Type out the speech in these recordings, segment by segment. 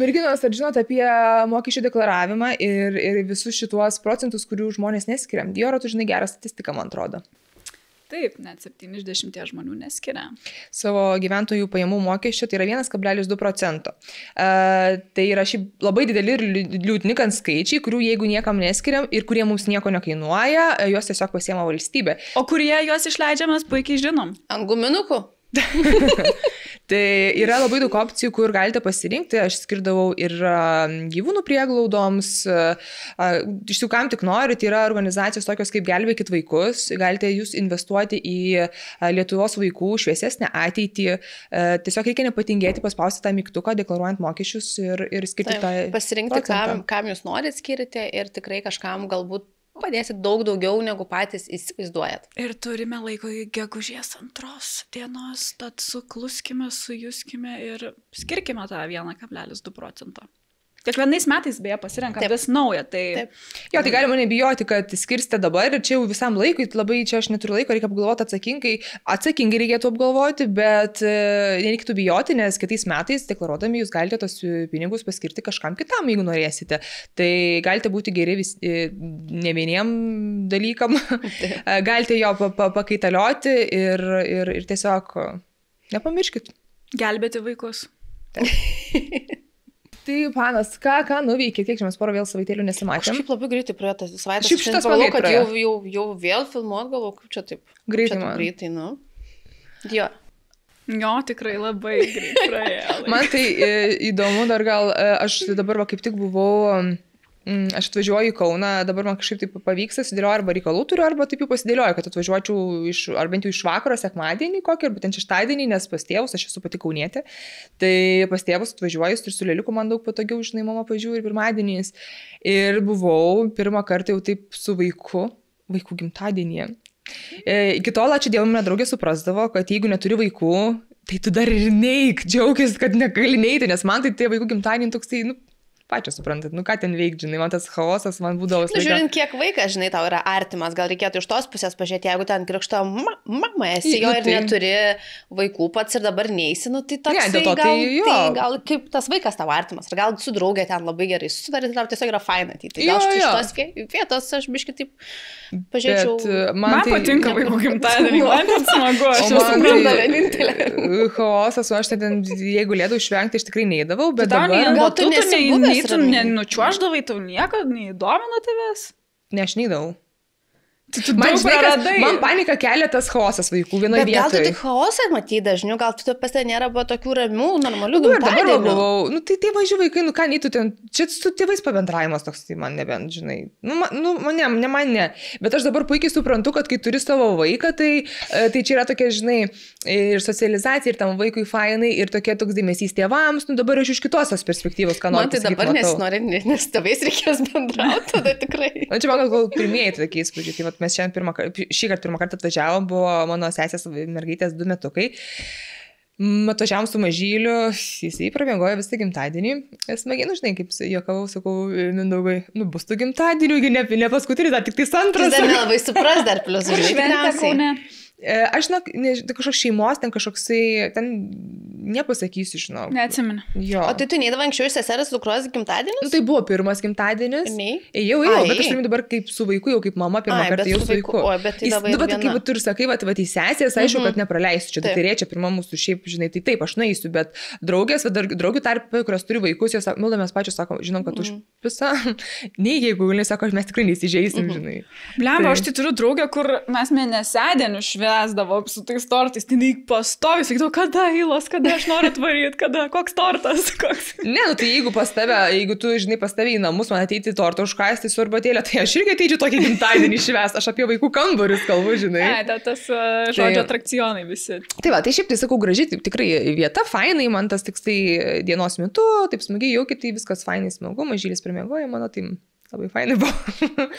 Merginos, ar žinot apie mokesčių deklaravimą ir visus šituos procentus, kurių žmonės neskiria? Dioro, tu žinai gerą statistiką, man atrodo. Taip, net 7 iš 10 žmonių neskiria. Savo gyventojų pajamų mokesčio tai yra 1,2%. Tai yra šiaip labai dideli ir liūdnikant skaičiai, kurių jeigu niekam neskiriam ir kurie mums nieko nekainuoja, juos tiesiog pasiema valstybė. O kurie juos išleidžiamas, puikiai žinom. Ant guminukų? Tai yra labai daug opcijų, kur galite pasirinkti. Aš skirdavau ir gyvūnų prieglaudoms, iš tikrųjų, kam tik norite, yra organizacijos tokios kaip Gelbėkit vaikus, galite jūs investuoti į Lietuvos vaikų šviesesnę ateitį. Tiesiog reikia nepatingėti, paspausti tą mygtuką, deklaruojant mokesčius ir skirti tą pasirinkti, kam jūs norit skirti ir tikrai kažkam galbūt padėsit daug daugiau, negu patys įsivaizduojat. Ir turime laiko į gegužės 2 dienos, tad sukluskime, sujuskime ir skirkime tą 1,2%. Kiekvienais metais beje pasirenkam vis naują. Tai... Jo, tai galima nebijoti, kad skirsite dabar ir čia jau visam laikui, labai čia aš neturiu laiko, reikia apgalvoti atsakingai reikėtų apgalvoti, bet nereikėtų bijoti, nes kitais metais deklaruodami jūs galite tos pinigus paskirti kažkam kitam, jeigu norėsite. Tai galite būti geri ne vieniem dalykam, galite jo pakaitalioti ir tiesiog nepamirškit. Gelbėti vaikus. Tai, panas, ką nuveikė, kiek čia mes porą vėl savaitėlių nesimatėm? Kažkaip labai greitai praėjo tas savaitės. Šiaip šitas pagalvoju, kad jau vėl filmuot, galvoju, kaip čia taip. Greitai, nu. Jo. Jo, tikrai labai greitai praėjo. Man tai įdomu, dar gal aš dabar kaip tik buvau... Aš atvažiuoju į Kauną, dabar man kažkaip taip pavyksta, sudėlioju arba reikalų turiu, arba taip jau pasidėlioju, kad atvažiuočiau ar bent jau iš vakaro sekmadienį kokį, arba ten šeštadienį, nes pas tėvus, aš esu pati kaunietė, tai pas tėvus atvažiuoju ir su lėliuku man daug patogiau, žinai, mama pažiūri pirmadieniais. Ir buvau pirmą kartą jau taip su vaikų gimtadienyje. Iki tol, ačiū Dievui, mano draugė suprasdavo, kad jeigu neturi vaikų, tai tu dar ir neik, džiaugis, kad negali neiti, nes man tai tie vaikų gimtadieniai toksai, pačią suprantat, ką ten veikti, žinai, man tas chaosas, man būdavo... Žiūrint, kiek vaikas, žinai, tau yra artimas, gal reikėtų iš tos pusės pažiūrėti, jeigu ten krikšto mama esi, jo ir neturi vaikų pats ir dabar neįsi, tai toksai gal kaip tas vaikas tau artimas, ar gal su draugė ten labai gerai susidarys, gal tiesiog yra faina, tai gal iš tos vietos aš biškai taip pažiūrėčiau. Man patinka vaikų gimtadienį, man ten smagu, aš esu branda vienintelė. Chaosas, o aš ten, jeigu lėdau išvengti, aš tikrai neįdavau, bet dabar... Gal tu tu nenučiuoždavai, tau niekada neįdomino tavęs? Ne, aš neįdavau. Man panika kelia tas chaosas vaikų vienoje vietoje. Gal tu tik chaosą matyti dažniau, gal tu pas tai nėra buvo tokių ramių, normalių gimtadienių. Dabar buvau, tai tėvai vaikai, ką nei tu ten, čia su tėvais pabendravimas toks, tai man nebent, žinai. Ne man. Bet aš dabar puikiai suprantu, kad kai turi savo vaiką, tai čia yra tokia, žinai, ir socializacija, ir tam vaikui fainai, ir toks dėmesys tėvams, dabar aš iš kitos perspektyvos, ką noriu. Man tai dabar nesinori, nes tėvais reikės bendrauti, tada tikrai. Čia man gal pirmieji tokie įspūdžiai, tai mes šiandien šįkart pirmą kartą atvažiavom, buvo mano sesės mergaitės 2 metukai. Atvažiavom su mažyliu, jisai pramiegojo visą gimtadienį. Smagiai, žinai, kaip juokavau, sakau, Mindaugai, bus tu gimtadienį, ne paskutinis, dar tik tai antras. Jis dar nelabai supras dar plius, žinai. Aš, kažkoks šeimos, ten kažkoksai, ten nepasakysiu, žinau. Neatsimenu. O tai tu neįdavai anksčiau iš seserės dukros gimtadienis? Tai buvo pirmas gimtadienis. Jau, bet aš turiu dabar kaip su vaiku, jau kaip mama pirmą kartą jau su vaiku. O, bet tai labai viena. Kaip tu ir sakai, į sesės, aišku, kad nepraleisiu čia, tai reikia pirmą mūsų šiaip, žinai, tai taip, aš nueisiu, bet draugės, draugių tarp, kurios turi vaikus, jos, Milda, mes pačios sakom, žinom, kad už visą, nei jeigu, sako, mes tikrai neįsižeisim, žinai. Blemba, aš tai turiu draugę, kur mes mėnesiadienį švęsdavo su tais tortais, tai pastovi, sakydavo, kada Ilos, kada aš noriu atvaryti, kada, koks tortas, koks. Ne, tai jeigu tu, žinai, pas tave į namus, man ateiti tortą užkasti su arbatėlė, tai aš irgi ateičiau tokį gimtadienį švęst, aš apie vaikų kambarius kalbu, žinai. Ne, tas žodžio atrakcionai visi. Tai va, tai šiaip tai sakau, gražiai, tikrai vieta, fainai, man tas tik tai dienos metu, taip smagiai, jaukiai, tai viskas fainai smagu, mažylis primiegoja, mano tai labai fainai buvo.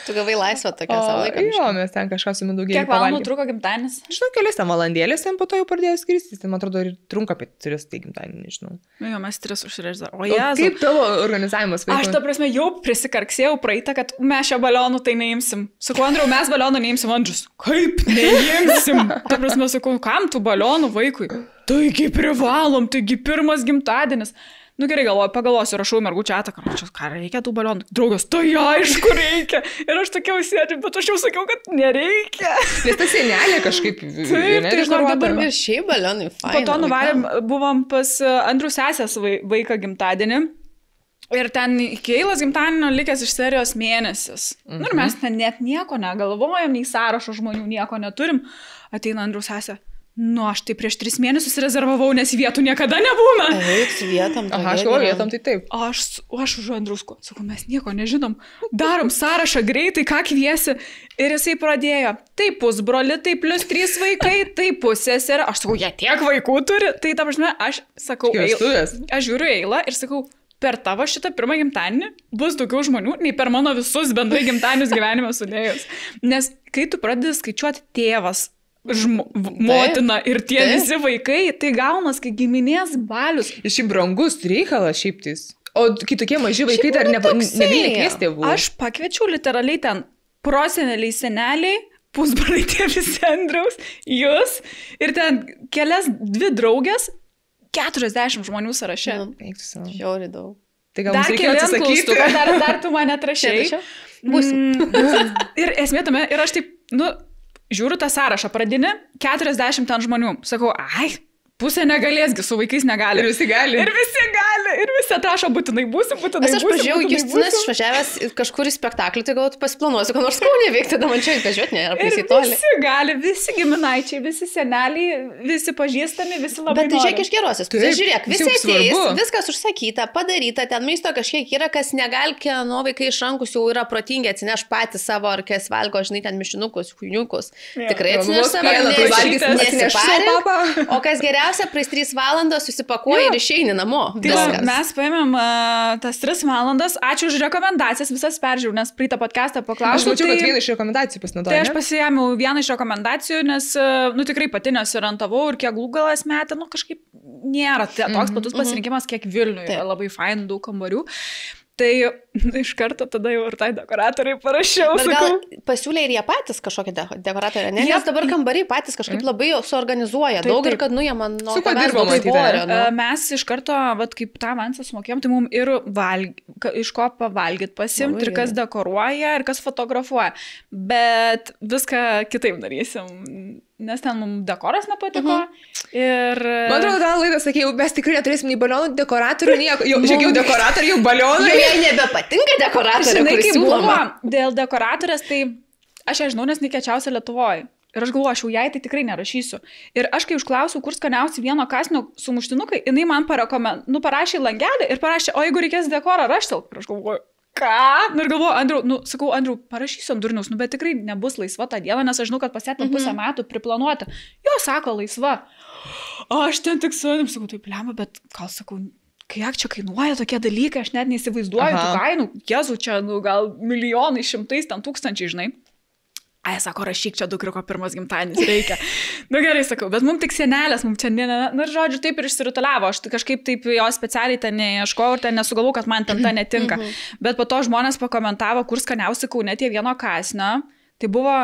Tu gavai laisvą tokią savo laiką. Jo, mes ten kažką su Mindaugiu. Kiek valandų truko gimtadienis? Žinau, kelias valandėlės, ten po to jau pradėjo skristis, ten, man atrodo, ir trunka apie 3 tai gimtadienį, nežinau. Jo, mes 3 užsireždavo. O kaip tavo organizavimas vaikų? Aš, ta prasme, jau prisikarksėjau praeitą, kad mes šio balionų tai neimsim. Sakau, Andriau, mes balionų neimsim, Andrius. Kaip neimsim? Ta prasme, sakau, kam tų balionų vaikui? Taigi privalom, taigi pirmas gimtadienis. Nu gerai, pagalvosiu, rašau mergų čia, ką reikia tų balionų. Draugas, tai aišku reikia. Ir aš tokia užsėdžiu, bet aš jau sakiau, kad nereikia. Nes ta senelė kažkaip... Taip, tai žinau, dabar ir šiaip balionai fainai. Po to nuvarėm, buvom pas Andrių sesės vaiką gimtadienį. Ir ten iki Eilos gimtadienio likęs iš serijos mėnesis. Nu ir mes ten net nieko negalvojom, nei sąrašo žmonių nieko neturim. Ateina Andrių sesė. Nu, aš tai prieš 3 mėnesius rezervavau, nes vietų niekada nebūna. Su vietom. Aha, aš galvoju, vietom tai taip. Aš už Andriusko, sakau, mes nieko nežinom. Darom sąrašą greitai, ką kviesi. Ir jisai pradėjo. Tai pusbroli, tai plus 3 vaikai, tai pusseserė. Aš sakau, jie tiek vaikų turi. Tai ta prasme, aš sakau, aš žiūriu Eilą ir sakau, per tavo šitą pirmą gimtadienį bus daugiau žmonių, nei per mano visus bendrai gimtadienius gyvenime sudėjus. Nes kai tu pradedi skaičiuoti tėvas, motina ir tie visi vaikai, tai gaunas, kai giminės balius. Ir šiaip brangus reikalas šiaip tais. O kitokie maži vaikai dar nebėnekvies tėvų. Aš pakviečiau literaliai ten proseneliai, seneliai, pusbroliai tie visi Andriaus, jūs ir ten kelias 2 draugės, 40 žmonių sąraše. Žiauri daug. Tai gal mums reikėjo atsisakyti. Dar tu mane atrašei. Ir esmė tame, ir aš taip, žiūriu tą sąrašą, pradinį 40 ten žmonių. Sakau, pusė negalėsgi, su vaikais negali. Ir visi gali. Ir visi atrašo, būtinai būsi. Aš pažiūrėjau, Justinas išvažiavęs kažkur į spektaklį, tai galbūt pasiplanuosiu, kad nors Kaune veikti, tada man čia važiuoti nėra baisiai toli. Visi gali, visi giminaičiai, visi seneliai, visi pažįstami, visi labai. Bet tai žiūrėk iš gerosios pusės, žiūrėk, visi ateis, viskas užsakyta, padaryta, ten maisto kažkiek yra, kas negali, kieno vaikai iš rankus jau yra protingi, atsineš patys savo, ar kas valgo, žinai, ten mišinukus, huiniukus. Tikrai atsineš savo, o kas geriausia, praeis 3 valandas susipakuoji ir išeini namo. Mes paėmėm tas 3 valandas. Ačiū už rekomendacijas, visas peržiūrėjau, nes praeitą podcastą paklausiau. Aš mačiau, kad vieną iš rekomendacijų pasinaudoju. Tai aš pasiėmiau vieną iš rekomendacijų, nes, tikrai pati nesirantavau ir kiek Google'as metė, kažkaip nėra toks platus pasirinkimas, kiek Vilniuje. Labai fain, daug kambarių. Tai iš karto tada jau ir tai dekoratoriai parašiau. Bet gal pasiūlė ir jie patys kažkokie dekoratoriai, ne? Nes dabar kambariai patys kažkaip labai suorganizuoja daug ir kad, jie man nuo tavęs daug įvorio. Mes iš karto, kaip tą vansą sumokėjom, tai mums ir iš ko pavalgyti pasimti, ir kas dekoruoja, ir kas fotografuoja. Bet viską kitaip darysim. Nes ten mums dekoras nepatiko. Ir... Man atrodo, tą laidą sakėjau, mes tikrai neturėsim nei balionų, dekoratorių, nieko. Žiūrėjau dekoratorių, jau balionų. Jau jai nebepatinka dekoratorių, kuris siūloma. Dėl dekoratorės, tai aš žinau, nes nekečiausia Lietuvoje. Ir aš galvoju, aš jau jai tai tikrai nerašysiu. Ir aš kai užklausiau, kur skaniausi vieno kasnio sumuštinukai, jinai man parašė langelį ir parašė, o jeigu reikės dekorą, raštel. Ir aš galvoju, ką? Ir galvoju, Andriu, parašysiu ant durniaus, bet tikrai nebus laisva tą dieną, nes aš žinau, kad pasėtum pusę metų priplanuota. Jo, sako, laisva. O aš ten tik su, sakau, taip lemą, bet gal sakau, kiek čia kainuoja tokie dalykai, aš net neįsivaizduoju tų kainų. Jezu, čia gal milijonai, šimtais, ten tūkstančiai, žinai. Ai, sako, rašyk, čia dukriuko pirmas gimtadienis reikia. Gerai, sakau, bet mums tik senelės, mums čia ir žodžiu, taip ir išsirutuliavo. Aš kažkaip taip jo specialiai ten neieškojau ir ten nesugalvau, kad man ten ta netinka. Bet po to žmonės pakomentavo, kur skaniausi Kaune tie vieno kasnio. Tai buvo,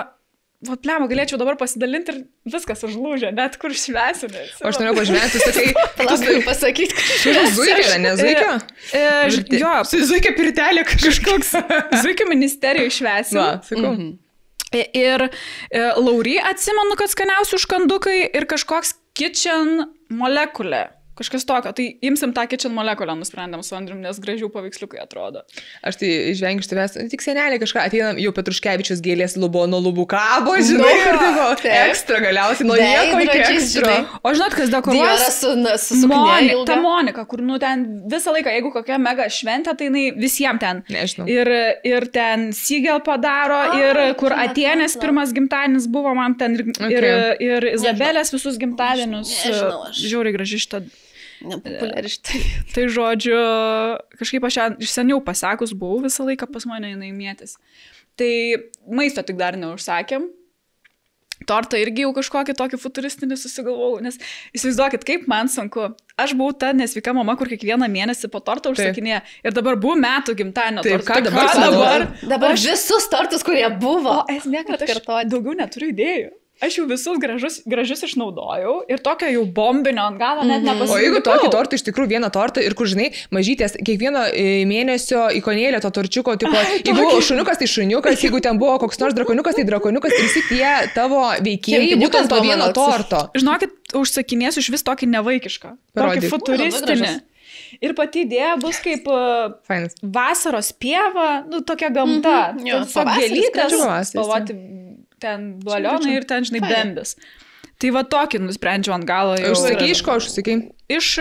plema, galėčiau dabar pasidalinti ir viskas užlūžė, net kur švesiu. Aš norėjau pažymėti, tu pasakyti, kad Zuikė, ne Zuikė? Jo, Zuikė pirtelė kažkoks. Zuikė ministerijų švesiu. Va, sakau. Ir Laury atsimenu, kad skaniausi užkandukai ir kažkoks kitchen molekulė. Kažkas tokio. Tai imsim tą kitchen molekulę, nusprendėm su Andrium, nes gražių paveiksliukai atrodo. Aš tai žvengiu iš tavęs, tik senelė kažką, ateina jau Petruškevičius gėlės lubo nuo lubų kabo, žinai, ir taip, ekstra galiausiai, nuo nieko iki ekstra. O žinot, kas dekoruos? Ta Monika, kur, ten visą laiką, jeigu kokia mega šventė, tai jinai visiems ten. Nežinau. Ir ten Sigel padaro, ir kur Atienės pirmas gimtadienis buvo man ten, ir Izabelės visus gimtadienius. Žiauriai graži šitą. Nepopuliari šitai. Tai žodžiu, kažkaip aš iš seniau pasakus buvau visą laiką pas mane jinai mėtis. Tai maisto tik dar neužsakėm. Tortą irgi jau kažkokį tokį futuristinį susigalvojau, nes įsivaizduokit, kaip man sunku. Aš buvau ta nesveika mama, kur kiekvieną mėnesį po tortą užsakinėja. Ir dabar buvo metų gimtadienio tortą. Dabar visus tortus, kurie buvo. O esmė, kad aš daugiau neturiu idėjų. aš jau visus gražius išnaudojau ir tokio jau bombinio ant galo net nepasirinkau. O jeigu tokį tortą, iš tikrųjų vieną tortą ir kur, žinai, mažytės, kiekvieno mėnesio ikonėlė to torčiuko, tipo, jeigu šuniukas, tai šuniukas, jeigu ten buvo koks nors drakoniukas, tai drakoniukas ir visi tie tavo veikėjai būtent to vieno torto. Žinokit, užsakinėsiu iš vis tokį nevaikišką, tokį futuristinį. Ir pati idėja bus kaip vasaros pieva, nu, tokia gamta. Tiesiog gėlytės, spalvoti ten balionai ir ten, žinai, bembis. Tai va tokį nusprendžiau ant galo. Užsakai, iš ko užsakai? Iš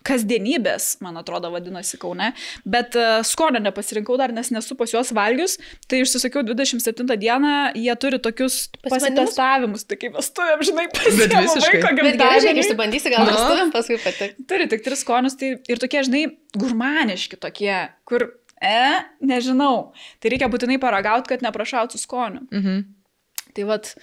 kasdienybės, man atrodo, vadinasi Kaune, bet skonio nepasirinkau dar, nes nesu pas juos valgius, tai išsisakiau 27 dieną, jie turi tokius pasitestavimus, tai kaip vestuvėm, žinai, pasiėmė vaiko gimtadienį. Bet gerai, jeigu išsibandysi, gal vestuvėm paskui patik. Turi tik 3 skonius, tai ir tokie, žinai, gurmaniški tokie, kur, nežinau, tai reikia būtinai paragauti, kad neprašautų skonių. Tai vat...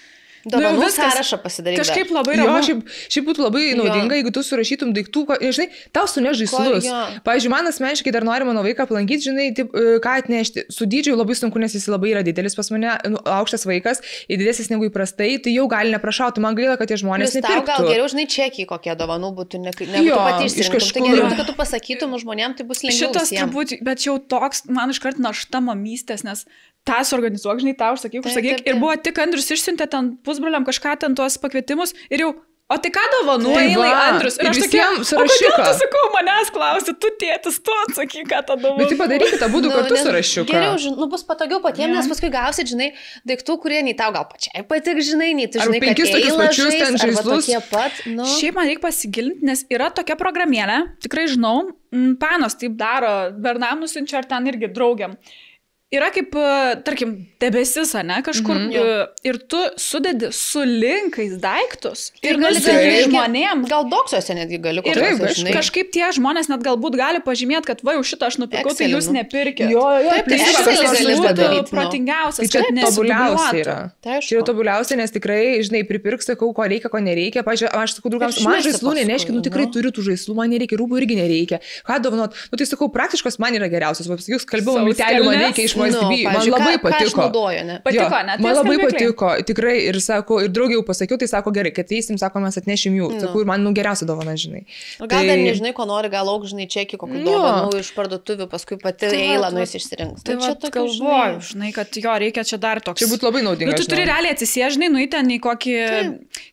Dovanų sąrašą pasidaryti. Kažkaip labai ramu. Šiaip būtų labai naudinga, jeigu tu surašytum daiktų, žinai, tau suneš žaislus. Pavyzdžiui, man asmeniškai dar nori mano vaiką aplankyti, žinai, taip, ką atnešti. Su dydžiu labai sunku, nes jis labai yra didelis pas mane, aukštas vaikas, didesnis negu įprastai, tai jau gali neprašauti. Man gaila, kad tie žmonės nepirktų. Tau gal geriau, žinai, čekiai kokie dovanų būtų, negu tu pati išsirinktum. Tai geriau, kad tu pasakytum žmonėms, tai bus lengviau. Šitas turbūt, bet jau toks, man iškart našta mamystės, nes tą suorganizuok, žinai, tą užsakyk. Ir buvo tik Andrius išsiuntė ten pusbroliam kažką ten tuos pakvietimus ir jau, o tai ką dovanų eilai Andrius? Ir aš tokia, o kodėl tu sakau, manęs klausi, tu tėtis, tu atsakyk, ką tą dovanų. Bet tai padarykite abudu kartu surašiuką. Geriau, bus patogiau patiems, nes paskui gausit, žinai, daiktų, kurie nei tau gal pačiai patik, žinai, nei tu žinai, kad eilą žais, arba tokie pat. Šiaip man reikia pasigilinti, nes yra tokia programėlė, tikrai žinau, panos taip daro, Bernam nusinčia ar ten irgi draugiam. Yra kaip, tarkim, debesis, ne, kažkur, ir tu sudedi su linkais daiktus ir nusidedi žmonėm. Gal doksuose netgi gali kažkaip. Kažkaip tie žmonės net galbūt gali pažymėti, kad va, jau šitą aš nupirkau, tai jūs nepirkit. Taip, tai protingiausias. Tai čia tobuliausia yra. Čia yra tobuliausia, nes tikrai, žinai, pripirks, sakau, ko reikia, ko nereikia. Pavyzdžiui, aš sakau draugams, man žaislų neneškia, nu tikrai turiu tų žaislų, man nereikia, rūbų irgi nereikia. Ką dovanot? Nu tai sakau, praktiškas man yra geriausias. Jūs kalbėjau, mitelių man reikia iš man labai patiko. Man labai patiko, tikrai, ir sako, ir draugė jau pasakiau, tai sako gerai, kad eisim, sako, mes atnešim jų. Sakau, ir man geriausia dovana, žinai. Gal dar nežinai, ko nori, gal lauk, žinai, čekį, kokių dovanų iš parduotuvių, paskui pati eilą nuės išsirinks. Tai čia tokia galvoju, žinai, kad jo reikia čia dar toks. Čia būtų labai naudinga. Tu turi realiai atsisėžinai, nueiti ten į kokį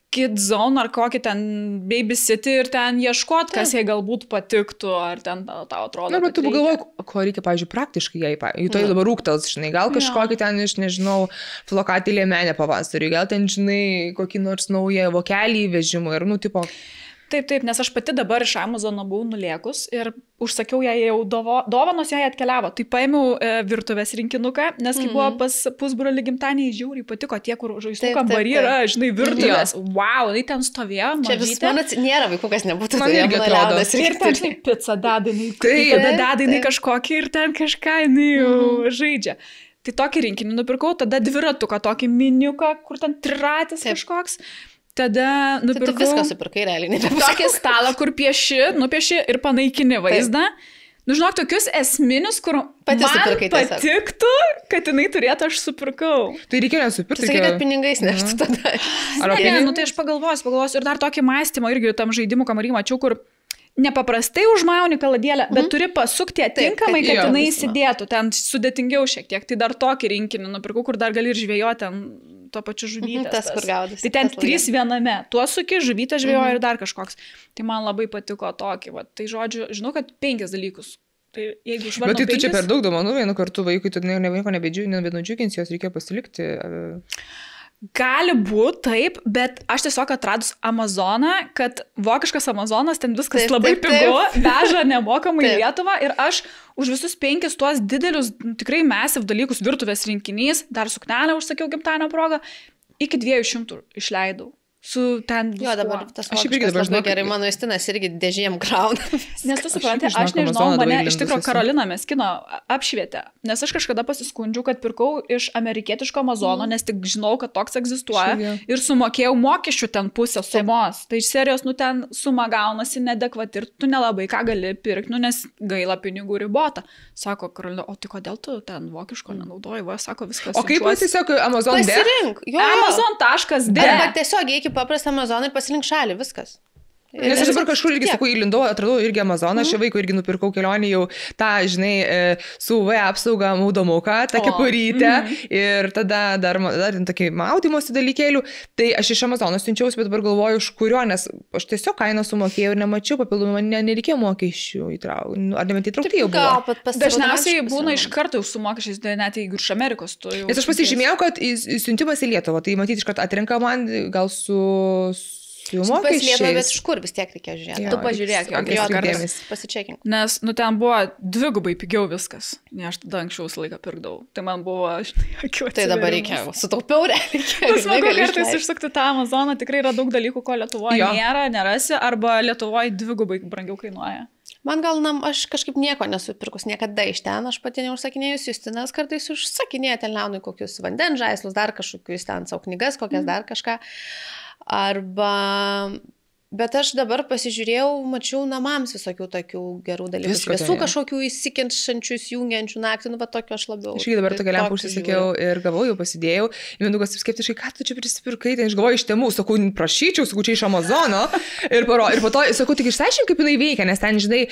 Kid Zone ar kokį ten Babysitį ir ten ieškot, kas jai galbūt patiktų, ar ten tau atrodo. Na, bet tu galvoji, ko reikia, pavyzdžiui, praktiškai jai. Tai dabar rūktels, žinai, gal kažkokį ten iš, nežinau, flokatį liemenę pavasarį, gal ten, žinai, kokį nors naują vokelį įvežimą ir, nu, tipo... Taip, nes aš pati dabar iš Amazono buvau nuliekus ir užsakiau ją jau dovanos jai atkeliavo. Tai paėmiau virtuvės rinkinuką, nes kai buvo pas pusbrolį gimtadienį, žiauriai patiko tie, kur žaislų kambarį yra, žinai, virtuvės. Wow, tai ten stovėjo. Čia vis manat, nėra vaikų, kas nebūtų. Man irgi atrodo. Ir ten, žinai, pizza dadinai. Tada dadinai kažkokį ir ten kažką jinai žaidžia. Tai tokį rinkinį nupirkau, tada dviratuką, tokį miniuką, kur ten triratis kažkoks. Tada nupirkau... Tu viską supirkai realiai. Tokį stalą, kur nupieši ir panaikini vaizdą. Nu, žinok, tokius esminius, kur man patiktų, kad jinai turėtų, aš supirkau. Tai reikia nesupirkti. Tu sakai, kad pinigais neštų tada. Nu, tai aš pagalvosiu. Ir dar tokį mąstymą irgi tam žaidimų kamarį mačiau, kur nepaprastai užmauni kaladėlę, bet turi pasukti atinkamai, kad jinai įsidėtų. Ten sudėtingiau šiek tiek. Tai dar tokį rinkinį nupirkau, kur dar gali ir žvejoti ten to pačiu žuvytės. Tas, kur gaudasi. Tai ten 3 viename. Tuo suki, žuvytė žvejoja ir dar kažkoks. Tai man labai patiko tokį. Va. Tai žodžiu, žinau, kad 5 dalykus. Tai jeigu išvardau 5... Bet tai tu čia per daug duomenų, vienu kartu vaikui, tu nieko nebedžiugins, jos reikia pasilikti. Gali būti taip, bet aš tiesiog atradus Amazoną, kad vokiškas Amazonas, ten viskas labai pigu, veža nemokamai į Lietuvą ir aš už visus 5 tuos didelius, tikrai massive dalykus, virtuvės rinkinys, dar suknelę užsakiau gimtadienio progą, iki 200 išleidau. su ten... Jo, dabar tas vokiškas labai gerai, mano Justinas irgi dėžėjom krauna. Nes tu supranti, aš nežinau, mane iš tikrųjų Karolina Meskino apšvietė, nes aš kažkada pasiskundžiau, kad pirkau iš amerikietiško Amazono, nes tik žinau, kad toks egzistuoja ir sumokėjau mokesčių ten pusę sumos. Tai iš serijos, nu ten suma gaunasi nedekvati ir tu nelabai ką gali pirkti, nu nes gaila pinigų ribota. Sako Karolina, o tai kodėl tu ten vokiško nenaudoji, va, sako viskas. O kaip tiesiog Amazon pasirink? Amazon.d. Arba tiesiog eik į paprastą Amazoną ir pasirink šalį, viskas. Nes aš dabar kažkur irgi, sakau, įlindau, atradau irgi Amazoną, aš vaikų irgi nupirkau kelionį jau tą, žinai, su UV apsauga maudomuką, tą kepurytę ir tada dar tokį maudimosi dalykėlių. Tai aš iš Amazono siunčiausi, bet dabar galvoju, iš kurio, nes aš tiesiog kainą sumokėjau ir nemačiau papildomų, man nereikėjo mokesčių įtraukti. Ar nebent įtraukti jau buvo? Dažniausiai būna iš karto su mokesčiais, net jeigu iš Amerikos tu jau... Nes aš pasižymėjau, kad siuntimas į Lietuvą, tai matyti iš karto atrenka man gal su mokesčiais. Bet iš kur vis tiek reikia žiūrėti. Tu pažiūrėk, jo kartais pasičekink. Nes, nu, ten buvo dvigubai pigiau viskas. Ne, aš tada anksčiau laiką pirkdavau. Tai man buvo, akiuoti. Tai dabar reikia, sutaupiau realiai. Smagu kartais išsukti tą Amazoną, tikrai yra daug dalykų, ko Lietuvoje nėra, nerasi, arba Lietuvoje dvigubai brangiau kainuoja. Man gal, aš kažkaip nieko nesupirkus niekada iš ten, aš pati neužsakinėjus, Justinas kartais užsakinėja ten Leonui kokius vandenžaislus, dar kažkokius ten savo knygas, kokias dar kažką. Arba, bet aš dabar pasižiūrėjau, mačiau namams visokių tokių gerų dalykų. Šviesų kažkokių įsikenšančių, jungiančių naktį, nu, bet tokio aš labiau. Aš dabar tokią lempą užsisakiau ir gavau, jau pasidėjau. Mindaugas skeptiškai, ką tu čia prisipirkai, tai aš galvoju iš Temu, sakau, prašyčiau, sakau, čia iš Amazono. Ir po to, sakau, tik išsiaiškink, kaip jinai veikia, nes ten, žinai,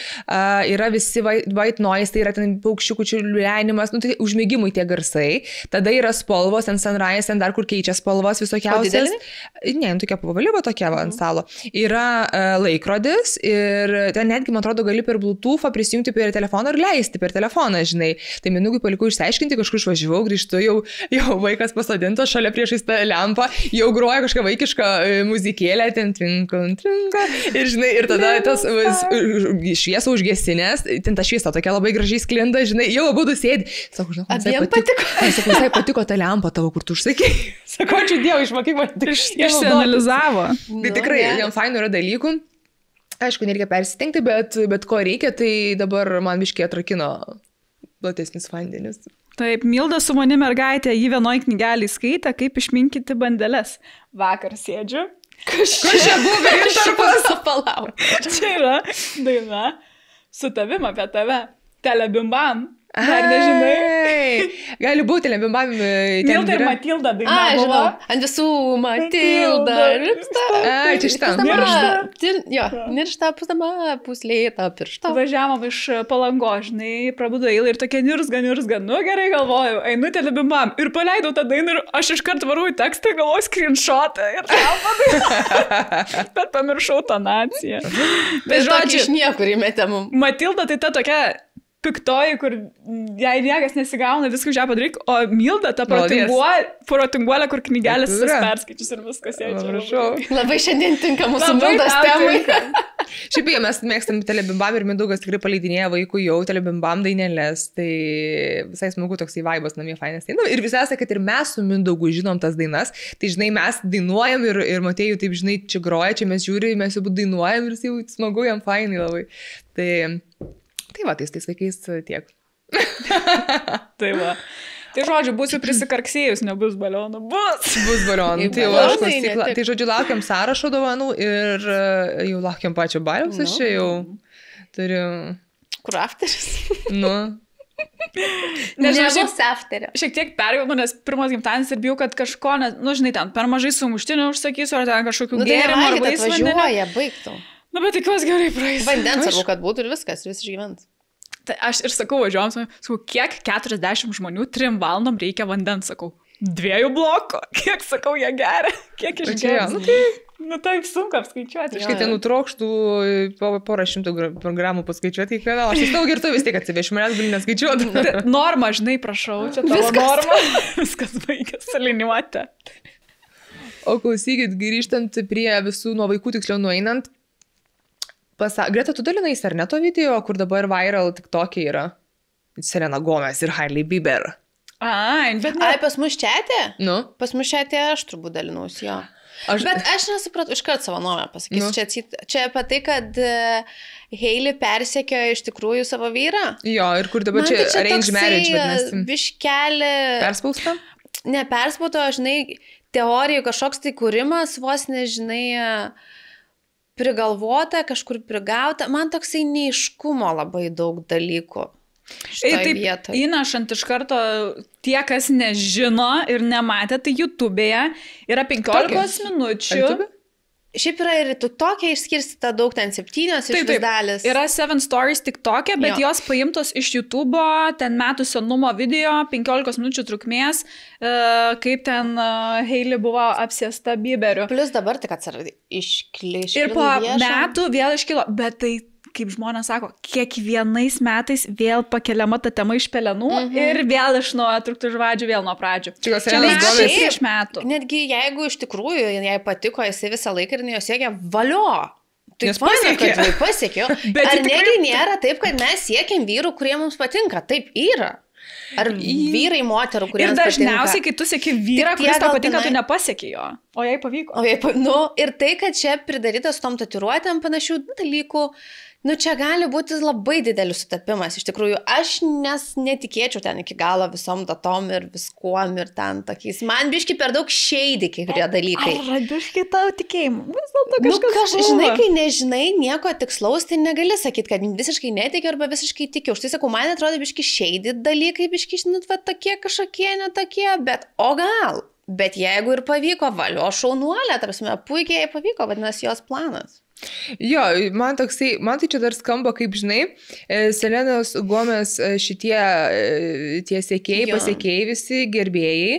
yra visi white noise, tai yra ten paukščiukų čiurlenimas, nu, tai užmėgimui tie garsai. Tada yra spalvos, ant sunrise, ant dar kur keičia spalvos visokiausias. Ne, tokia pavaliva tokia ant stalo. Yra laikrodis ir ten netgi, man atrodo, gali per Bluetooth'ą prisijungti per telefoną ir leisti per telefoną, žinai. Tai Mindaugui palikau išsiaiškinti, kažkur išvažiavau, grįžtu, jau vaikas pasodintas šalia priešais tą lempą, jau groja kažką vaikišką muzikėlę, ten trinka. Ir, žinai, ir tada tas šviesą užgesinės, ten ta šviesa tokia labai gražiai sklinda, žinai, jau abudu sėdi. Sakau, žinau, visai patiko ta lempa tavo, kur tu užsakei. Sakau, ačiū Dievui, išmokyk man tik išsianalizavo. Tai tikrai, jam fainų yra dalykų. Aišku, nereikia persitengti, bet ko reikia, tai dabar man biškiai atrakino platesnis vandenis. Taip, Milda su mani mergaitė, jį vienoj knygelį skaitė, kaip išminkyti bandeles. Vakar sėdžiu. Kažkaip buvo intarpas. Palauk. Čia yra daina su tavim apie tave. Telebimbam. Dar nežinai. Gali būti, Telebimbam. Milda ir Matilda daina. Žinau. Ant visų Matilda. Čia šitą. Niršta pusdama, puslėta piršta. Važiavom iš Palango, žinai, prabudo eilą ir tokia nirzga. Nu gerai galvoju, einu Telebimbam. Ir paleidau tą dainą ir aš iškart varau į tekstą, galvoju screenshotą. Ir bet pamiršau tonaciją. Bet žodžiu, iš niekur įmetė mum. Matilda tai ta tokia piktoji, kur jai niekas nesigauna, viską už ją padaryk, o Milda ta protinguolė, kur knygelės perskaičius ir viskas jaučia. Labai šiandien tinka mūsų Mildos temai. Šiaip jau mes mėgstam Telebimbam ir Mindaugas tikrai paleidinėja vaikų jau Telebimbam dainelės, tai visai smagu toksai vaibas namie fainas. Ir visai, kad ir mes su Mindaugu žinom tas dainas, tai žinai, mes dainuojam ir Matėjų taip, žinai, čia groja, čia mes žiūrime, mes jau dainuojam ir jau smagu, jam fainai labai. Tai va, tais vaikais tiek. Tai va. Tai žodžiu, būsiu prisikarksėjus, nebus balionų. Bus balionų. Tai žodžiu, laukiam sąrašo dovanų ir jau laukiam pačio baliaus, aš čia jau turiu... Kur afteris? Nu. Nežinau, afterio. Šiek tiek perjaunu, nes pirmas gimtadienis ir bijau, kad kažko, žinai, ten per mažai sumuštinių užsakysiu, ar ten kažkokių gėrimų, ar vaisvandenį. Važiuoja, baigtų. Nu, bet tikiuosi gerai praeis. Vandens svarbu, kad būtų ir viskas, ir visi išgyvens. Tai aš ir sakau, važiuojam, sakau, kiek 40 žmonių 3 valandom reikia vandens, sakau. 2 blokų, kiek, sakau, jie geria, kiek išgeria. Nu, taip sunku apskaičiuoti. Aš kai ten nutrokštų porą šimtų gramų paskaičiuoti, aš vis tau girtu vis tiek atsivešiu, manęs gali neskaičiuoti. Norma, žinai, prašau, čia tavo norma. Viskas baigės saliniuoti. O klausykit, grįžtant prie visų nuo vaikų tiksliau nueinant, Greta, tu dalinais ar ne to video, kur dabar viral TikTok'e yra? Selena Gomez ir Hailey Bieber. Bet ne. Pas mus čiatė? Nu? Pas mus čiatė aš turbūt dalinausi, jo. Bet aš nesupratau, iškart savo nuomonę pasakysiu. Čia apie tai, kad Hailey persekiojo iš tikrųjų savo vyrą. Jo, ir kur dabar čia arrange marriage vadinasi. Biškelį. Perspausta? Ne perspausto, žinai, teorijų kažkoks tai kūrimas, vos nežinai, prigalvota, kažkur prigauta. Man toksai neiškumo labai daug dalykų. Taip, įnašant iš karto tie, kas nežino ir nematė, tai YouTube'e yra 15 minučių. Šiaip yra ir tokia išskirstyta daug, ten 7 iš dalis. Yra 7 stories TikTok'e, bet jos paimtos iš YouTube'o, ten metų senumo video, 15 minučių trukmės, kaip ten Hailey buvo apsėsta Bieberiu. Plus dabar tik atsirado iškilo. Ir po metų vėl iškilo, bet tai, kaip žmonės sako, kiekvienais metais vėl pakeliama ta tema iš pelenų ir vėl iš naujo truktų žvadžių, vėl nuo pradžių. Čia prieš metų. Netgi jeigu iš tikrųjų jai patiko, jisai visą laiką ir jos siekia valio. Tai pasiekė. Ar negi nėra taip, kad mes siekiam vyrų, kurie mums patinka? Taip yra. Ar vyrai moterų, kurie mums patinka? Ir dažniausiai, kai tu sieki vyrą, kuris tau patinka, tu nepasieki jo. O jai pavyko. Ir tai, kad čia pridarytas tom tatuiruotėm panašių dalykų, čia gali būti labai didelis sutapimas. Iš tikrųjų, aš netikėčiau ten iki galo visom datom ir viskuom ir ten tokiais. Man biški per daug shady kai kurie dalykai. Ar biški tau tikėjimu? Vis dėlto kažkas žinai, kai nežinai nieko tikslaus, tai negali sakyti, kad visiškai netikiu arba visiškai tikiu. Už tai sakau, man atrodo biški shady dalykai, biški, tokie kažkokie, netokie, bet o gal. Bet jeigu ir pavyko, valio šaunuolė, tarsi puikiai pavyko, vadinasi jos planas. Jo, man tai čia dar skamba, kaip žinai, Selenos Gomez šitie tie sekėjai, pasiekėjai visi, gerbėjai.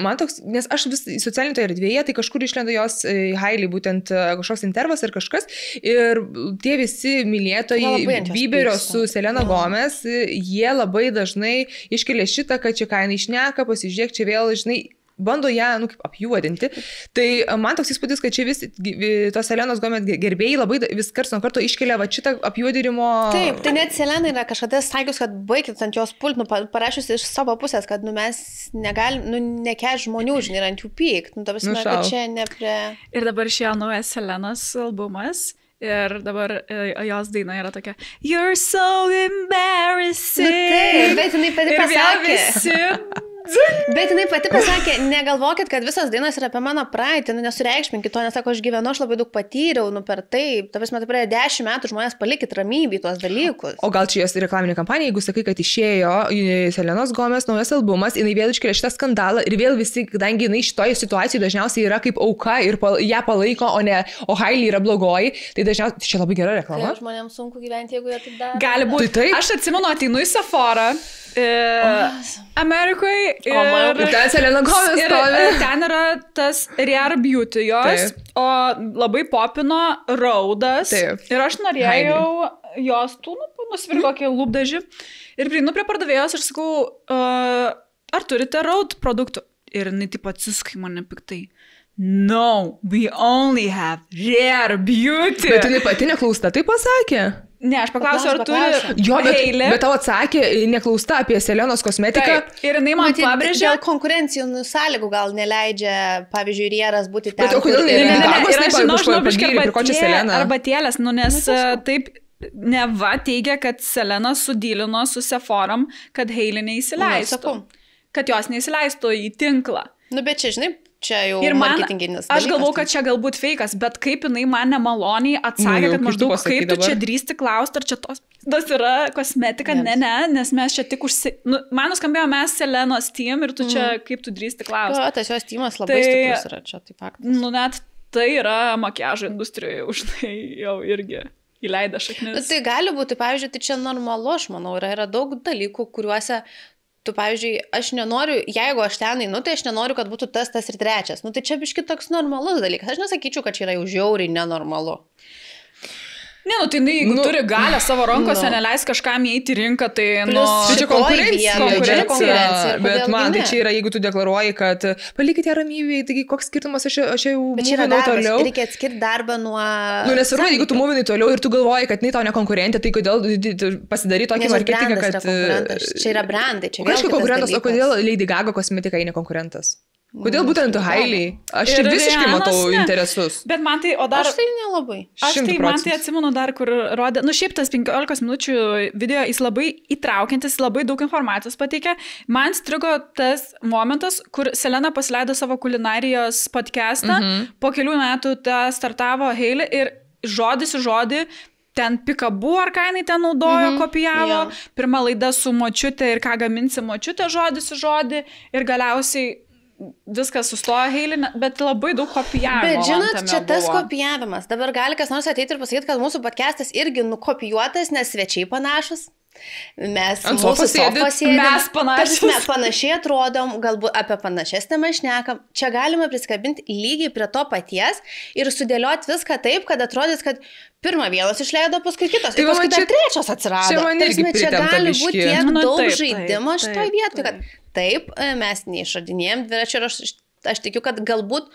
Man toks, nes aš vis socialinėje erdvėje, tai kažkur išlenda jos Hailey, būtent kažkoks intervas ar kažkas, ir tie visi mylėtojai Bieberio su Selena Gomez, jie labai dažnai iškelia šitą, kad čia ką jinai šneka, pasižiūrėk, čia vėl, žinai, bando ją, kaip apjuodinti. Tai man toks įspūdis, kad čia vis tos Selenos Gomez gerbėjai labai vis karts nuo karto iškelia va šitą apjuodinimo. Taip, tai net Selena yra kažkada sakius, kad baigit ant jos pult, parašius iš savo pusės, kad mes negalim, nekeš žmonių, žinai, ant jų pykt. Kad čia ne prie... Ir dabar išėjo naujas Selenos albumas. Ir dabar jos daina yra tokia You're so embarrassing. Taip, bet jinai pati pasakė. Bet jinai pati pasakė, negalvokit, kad visos dainos yra apie mano praeitį, nesureikšminkit to, nes sako, aš gyvenu, aš labai daug patyriau, per taip. Ta prasme, tai praėjo 10 metų, žmonės palikit ramybį tuos dalykus. O gal čia jos reklaminė kampanija, jeigu sakai, kad išėjo Selenos Gomez naujas albumas, jinai vėl iškelia šitą skandalą ir vėl visi, kadangi jinai šitoje situacijoje dažniausiai yra kaip auka ir ją palaiko, o Hailey yra blogoji, tai dažniausiai čia labai gera reklama. Tai žmonėms sunku gyventi, jeigu jie taip daro. Gali būti. Tai aš atsimenu, ateinu į Sephora. Amerikoje ir ten Selena Gomez stovi. Ten yra tas Rare Beauty jos, o labai popino raudas. Ir aš norėjau jos tų, nusipirkti kokį lūpdažį ir prieinu prie pardavėjos ir sakau, ar turite raud produktų? Ir jinai taip atsiskai mane piktai. No, we only have Rare Beauty. Bet jinai pati neklausta, tai pasakė. Ne, aš paklausiu, ar turi jo, bet tau atsakė, neklausta apie Selenos kosmetiką. Taip, ir jinai man pabrėžė. Dėl konkurencijų sąlygų gal neleidžia, pavyzdžiui, Rieras būti ten. Bet o kodėl ir aš žinau, arbatėlės, nes taip neva teigia, kad Selena sudylino su Sephorom, kad Hailey neįsileistų. Kad jos neįsileistų į tinklą. Bet čia, žinai, čia jau marketinginis dalykas. Aš galvau, kad čia galbūt feikas, bet kaip jinai man nemaloniai atsakė, kad maždaug kaip tu čia drįsti klausti, ar čia tas yra kosmetika, ne, nes mes čia tik man nuskambėjo mes Selenos team ir tu čia kaip tu drįsti klausti. Tas jos teamas labai stiprus yra čia, taip faktas. Net tai yra makiažo industrijoje, už tai jau irgi įleida šaknis. Tai gali būti, pavyzdžiui, tai čia normalu, aš manau, yra daug dalykų, kuriuose tu, pavyzdžiui, aš nenoriu, jeigu aš ten einu, tai aš nenoriu, kad būtų tas ir trečias. Tai čia biški toks normalus dalykas. Aš nesakyčiau, kad čia yra jau žiauriai nenormalu. Ne, tai jeigu turi galę savo rankose, neleis kažkam įeiti į rinką, tai čia konkurencija. Bet man tai čia yra, jeigu tu deklaruoji, kad palikite ją ramybėje, taigi koks skirtumas, aš jau mūvinau toliau. Reikia atskirti darbą nuo... Nesvarbu, jeigu tu mūvinai toliau ir tu galvoji, kad tai tau nekonkurentė, tai kodėl pasidary tokį marketingą, kad... Čia yra brandai, čia kažkaip konkurentas, o kodėl Lady Gaga kosmetika ne konkurentas? Kodėl būtent Hailey? Aš čia visiškai matau interesus. Bet man tai, o dar... Aš tai nelabai. Man tai atsimenu dar, kur rodė, šiaip tas 15 minučių video, jis labai įtraukiantis, labai daug informacijos pateikia. Man strigo tas momentas, kur Selena pasileido savo kulinarijos podcastą, po kelių metų tą startavo Hailey ir žodis į žodį, ten Pikabu ar ką jinai ten naudojo, kopijavo, pirma laida su močiutė ir ką gaminsi močiutė žodis į žodį ir galiausiai viskas sustojo Hailey, bet labai daug kopijavimo. Bet žinot, čia tas kopijavimas. Dabar gali kas nors ateiti ir pasakyti, kad mūsų podcastas irgi nukopijuotas, nes svečiai panašus. Mes panašiai atrodom, galbūt apie panašias temas šnekam. Čia galima priskabinti lygiai prie to paties ir sudėlioti viską taip, kad atrodys, kad pirmą vienas išleido, paskui kitas. Ir paskui dar trečias atsirado. Čia gali būti tiek daug žaidimo šitoje vietoje, kad taip, mes neišradinėjom dviračio ir aš tikiu, kad galbūt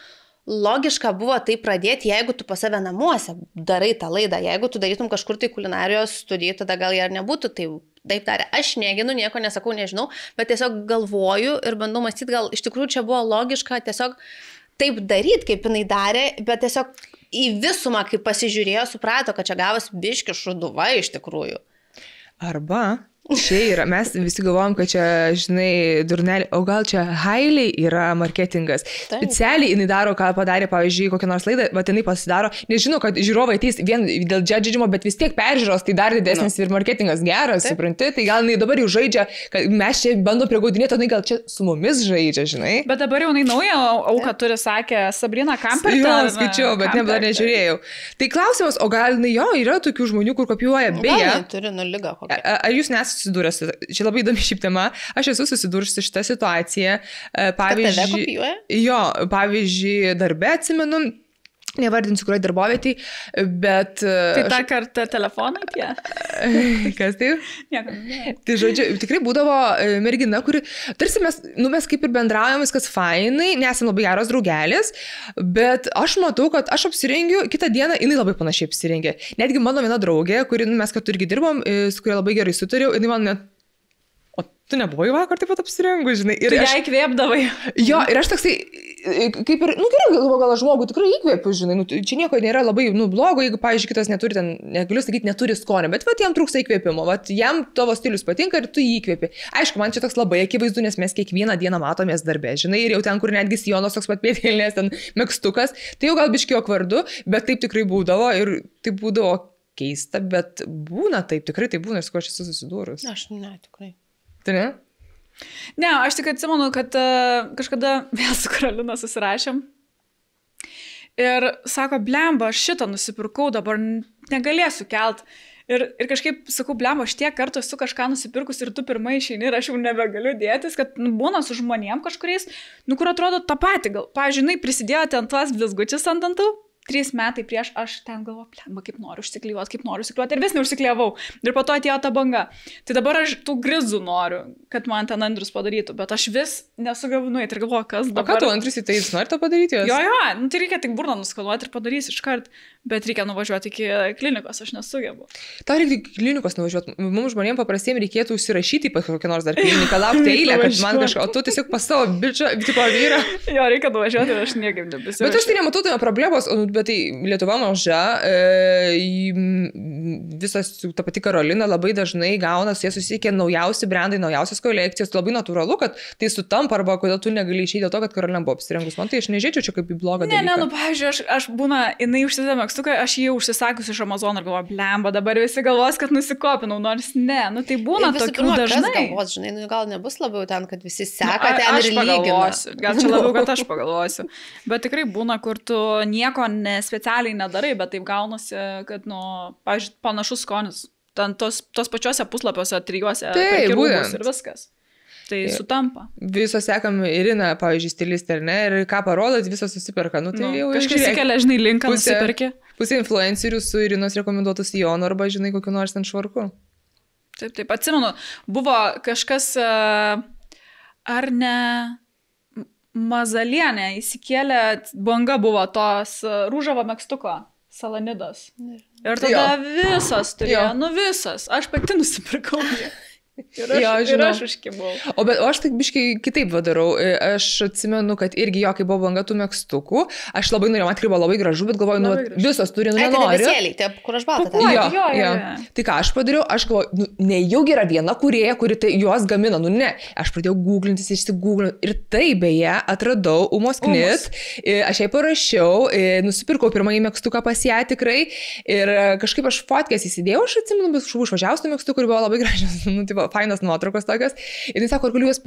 logiška buvo tai pradėti, jeigu tu pas save namuose darai tą laidą. Jeigu tu darytum kažkur tai kulinarijos studijų, tada gal jie ir nebūtų taip darę. Aš neginu, nieko nesakau, nežinau, bet tiesiog galvoju ir bandau mąstyti, gal iš tikrųjų čia buvo logiška tiesiog taip daryti, kaip jinai darė, bet tiesiog į visumą, kai pasižiūrėjo, suprato, kad čia gavosi biški šuduva iš tikrųjų. Arba čia yra, mes visi galvojam, kad čia, žinai, durnelį, o gal čia Hailey yra marketingas. Specialiai jinai daro, ką padarė, pavyzdžiui, kokią nors laidą, bet jinai pasidaro, nežinau, kad žiūrovai ateis vien dėl džedžimo, bet vis tiek peržiūros, tai dar didesnis ir marketingas geras, supranti, tai gal jinai dabar jau žaidžia, kad mes čia bandom priegaudinėti, jinai gal čia su mumis žaidžia, žinai. Bet dabar jau jinai naują auką turi, sakė Sabrina Kampertą. Jo, skaičiau, bet dar nežiūrėjau. Tai klausimas, o gal jinai jo, yra tokių žmonių, kur kopijuoja, beje. Turi nuligą kokią. Ar jūs susidūręs, čia labai įdomi šiaip tema, aš esu susidūrusi šitą situaciją, pavyzdžiui, darbe atsimenu, nevardinsiu, kurioje darbovietėj, bet... Tai tą kartą telefonai tie? Kas tai? Nieko. Tai žodžiu, tikrai būdavo mergina, kuri, tarsi mes kaip ir bendraujam, viskas fainai, nesam labai geros draugelės, bet aš matau, kad aš apsirengiu, kitą dieną jinai labai panašiai apsirengė. Netgi mano viena draugė, kuri mes kartu irgi dirbom, su kuria labai gerai sutariau, jinai man net... O tu nebuvai vakar taip pat apsirengus, žinai. Ir tu ją įkvėpdavai. Jo, ir aš toksai, kaip ir, gerai, galvoju, gal aš žmogų tikrai įkvėpiu, žinai, čia nieko nėra labai, blogo, jeigu, pavyzdžiui, kitas neturi ten, negaliu sakyti, neturi skonio, bet jam trūksta įkvėpimo, jam tavo stilius patinka ir tu jį įkvėpi. Aišku, man čia toks labai akivaizdu, nes mes kiekvieną dieną matomės darbe, žinai, ir jau ten, kur netgi sijonos toks pat pėdėlės, ten megztukas, tai jau gal biškio kvardu, bet taip tikrai būdavo ir taip būdavo keista, bet būna taip, tikrai taip būna, ir su kuo aš esu susidūrus. Aš ne, tikrai. Tai ne? Ne, aš tik atsimenu, kad kažkada vėl su Karolina susirašėm ir sako, blemba, aš šitą nusipirkau, dabar negalėsiu kelt. Ir kažkaip sakau, blemba, aš tiek kartų esu kažką nusipirkus ir tu pirmai išeini ir aš jau nebegaliu dėtis, kad būna su žmonėm kažkuriais, kur atrodo tą patį gal. Pavyzdžiui, prisidėjo ten tuos blizgučius ant dantų. 3 metai prieš aš ten galvoju, blemba, kaip noriu užsiklijuoti ir vis neužsiklijavau. Ir po to atėjo ta banga. Tai dabar aš tų grizų noriu, kad man ten Andrius padarytų, bet aš vis nesugebu nueiti ir galvoju, kas dabar. O ką tu Andrius į tai jis nori to padaryti? Jo, tai reikia tik burną nuskaluoti ir padarys iškart, bet reikia nuvažiuoti iki klinikos, aš nesugebu. Tau reikia iki klinikos nuvažiuoti. Mums žmonėms paprastiem reikėtų užsirašyti pas kokią nors dar kliniką, laukti eilę, kad man kažką, o tu tiesiog pas savo bičio, tipo vyrą. Jo, reikia nuvažiuoti ir aš niekaip nebesivažiuoju. Bet aš tai nematau tame problemos, bet tai Lietuva maža, visas, ta pati Karolina labai dažnai gauna, su jie susiekia naujausi brandai, naujausios kolekcijos, labai natūralu, kad tai sutampa, arba kodėl tu negali išeiti dėl to, kad Karolina buvo apsirengus. Man tai aš nežiūrėčiau čia kaip į blogą dalyką. Ne, pavyzdžiui, aš būna, jinai užsideda megztuką, aš jį užsisakius iš Amazon ir galvoju, blemba, dabar visi galvos, kad nusikopinau, nors ne, tai būna tokių dažnai. Galvos, žinai, gal nebus labiau ten, kad visi seka ten ir lygina. Gal čia labiau, kad aš pagalvosiu. Bet tikrai būna, kur tu nieko specialiai nedarai, bet taip gaunasi, kad, pavyzdžiui, panašus skonis. Ten tos pačiuose puslapiuose, 3 perki rūbus ir viskas. Tai sutampa. Visos sekam Irina, pavyzdžiui, stilistė, ar ne, ir ką parodot, visos susiperka. Tai jau kažkas įkelia, žinai, linką nusiperki. Pusė influencerių su Irinos rekomenduotų sijonu arba, žinai, kokiu nors ten švarku. Taip, atsimenu, buvo kažkas, ar ne... Mazalienė įsikėlė, banga buvo tos rūžavo megztuko, salanidos. Ir tada visas turėjo, visas. Aš pati nusipirkau jį. Ir aš užkibau. O aš taip biškai kitaip vadarau. Aš atsimenu, kad irgi jo, kai buvo banga tų mekstukų, aš labai norėjau, man tikrai buvo labai gražu, bet galvoju, visos turi, nenoriu. Taip, kur aš baltą. Tai ką aš padariau, aš galvoju, nejaugi yra viena kūrėja, kuri tai juos gamina, ne. Aš pradėjau googlintis, išsigooglinu ir tai beje atradau Umos Knit. Aš jai parašiau, nusipirkau pirmąjį mekstuką pas ją tikrai ir kažkaip aš fotkės įsidėjau, aš atsimenu, bet išvažiausiu mekstukų, kur buvo labai gražios, fainas nuotraukos tokios. Ir jis sako, ar galiu juos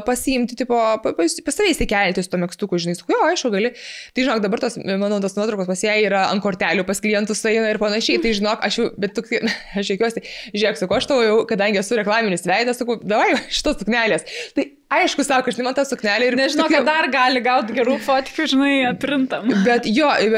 pasiimti, pas save įsikelti su to mekstuku, žinai, sakau, jo, aišku, gali. Tai žinok, dabar tos nuotraukos pas ją yra ant kortelių, pas klientus eina ir panašiai. Tai žinok, aš jaukiuosi, žiūrėk, sakau, aš tau jau, kadangi esu reklaminis veidas, sakau, davai šitos suknelės. Tai aišku, sako, žinai, man tą suknelę ir... Nežinau, kad dar gali gauti gerų fotkių, žinai, printam. Bet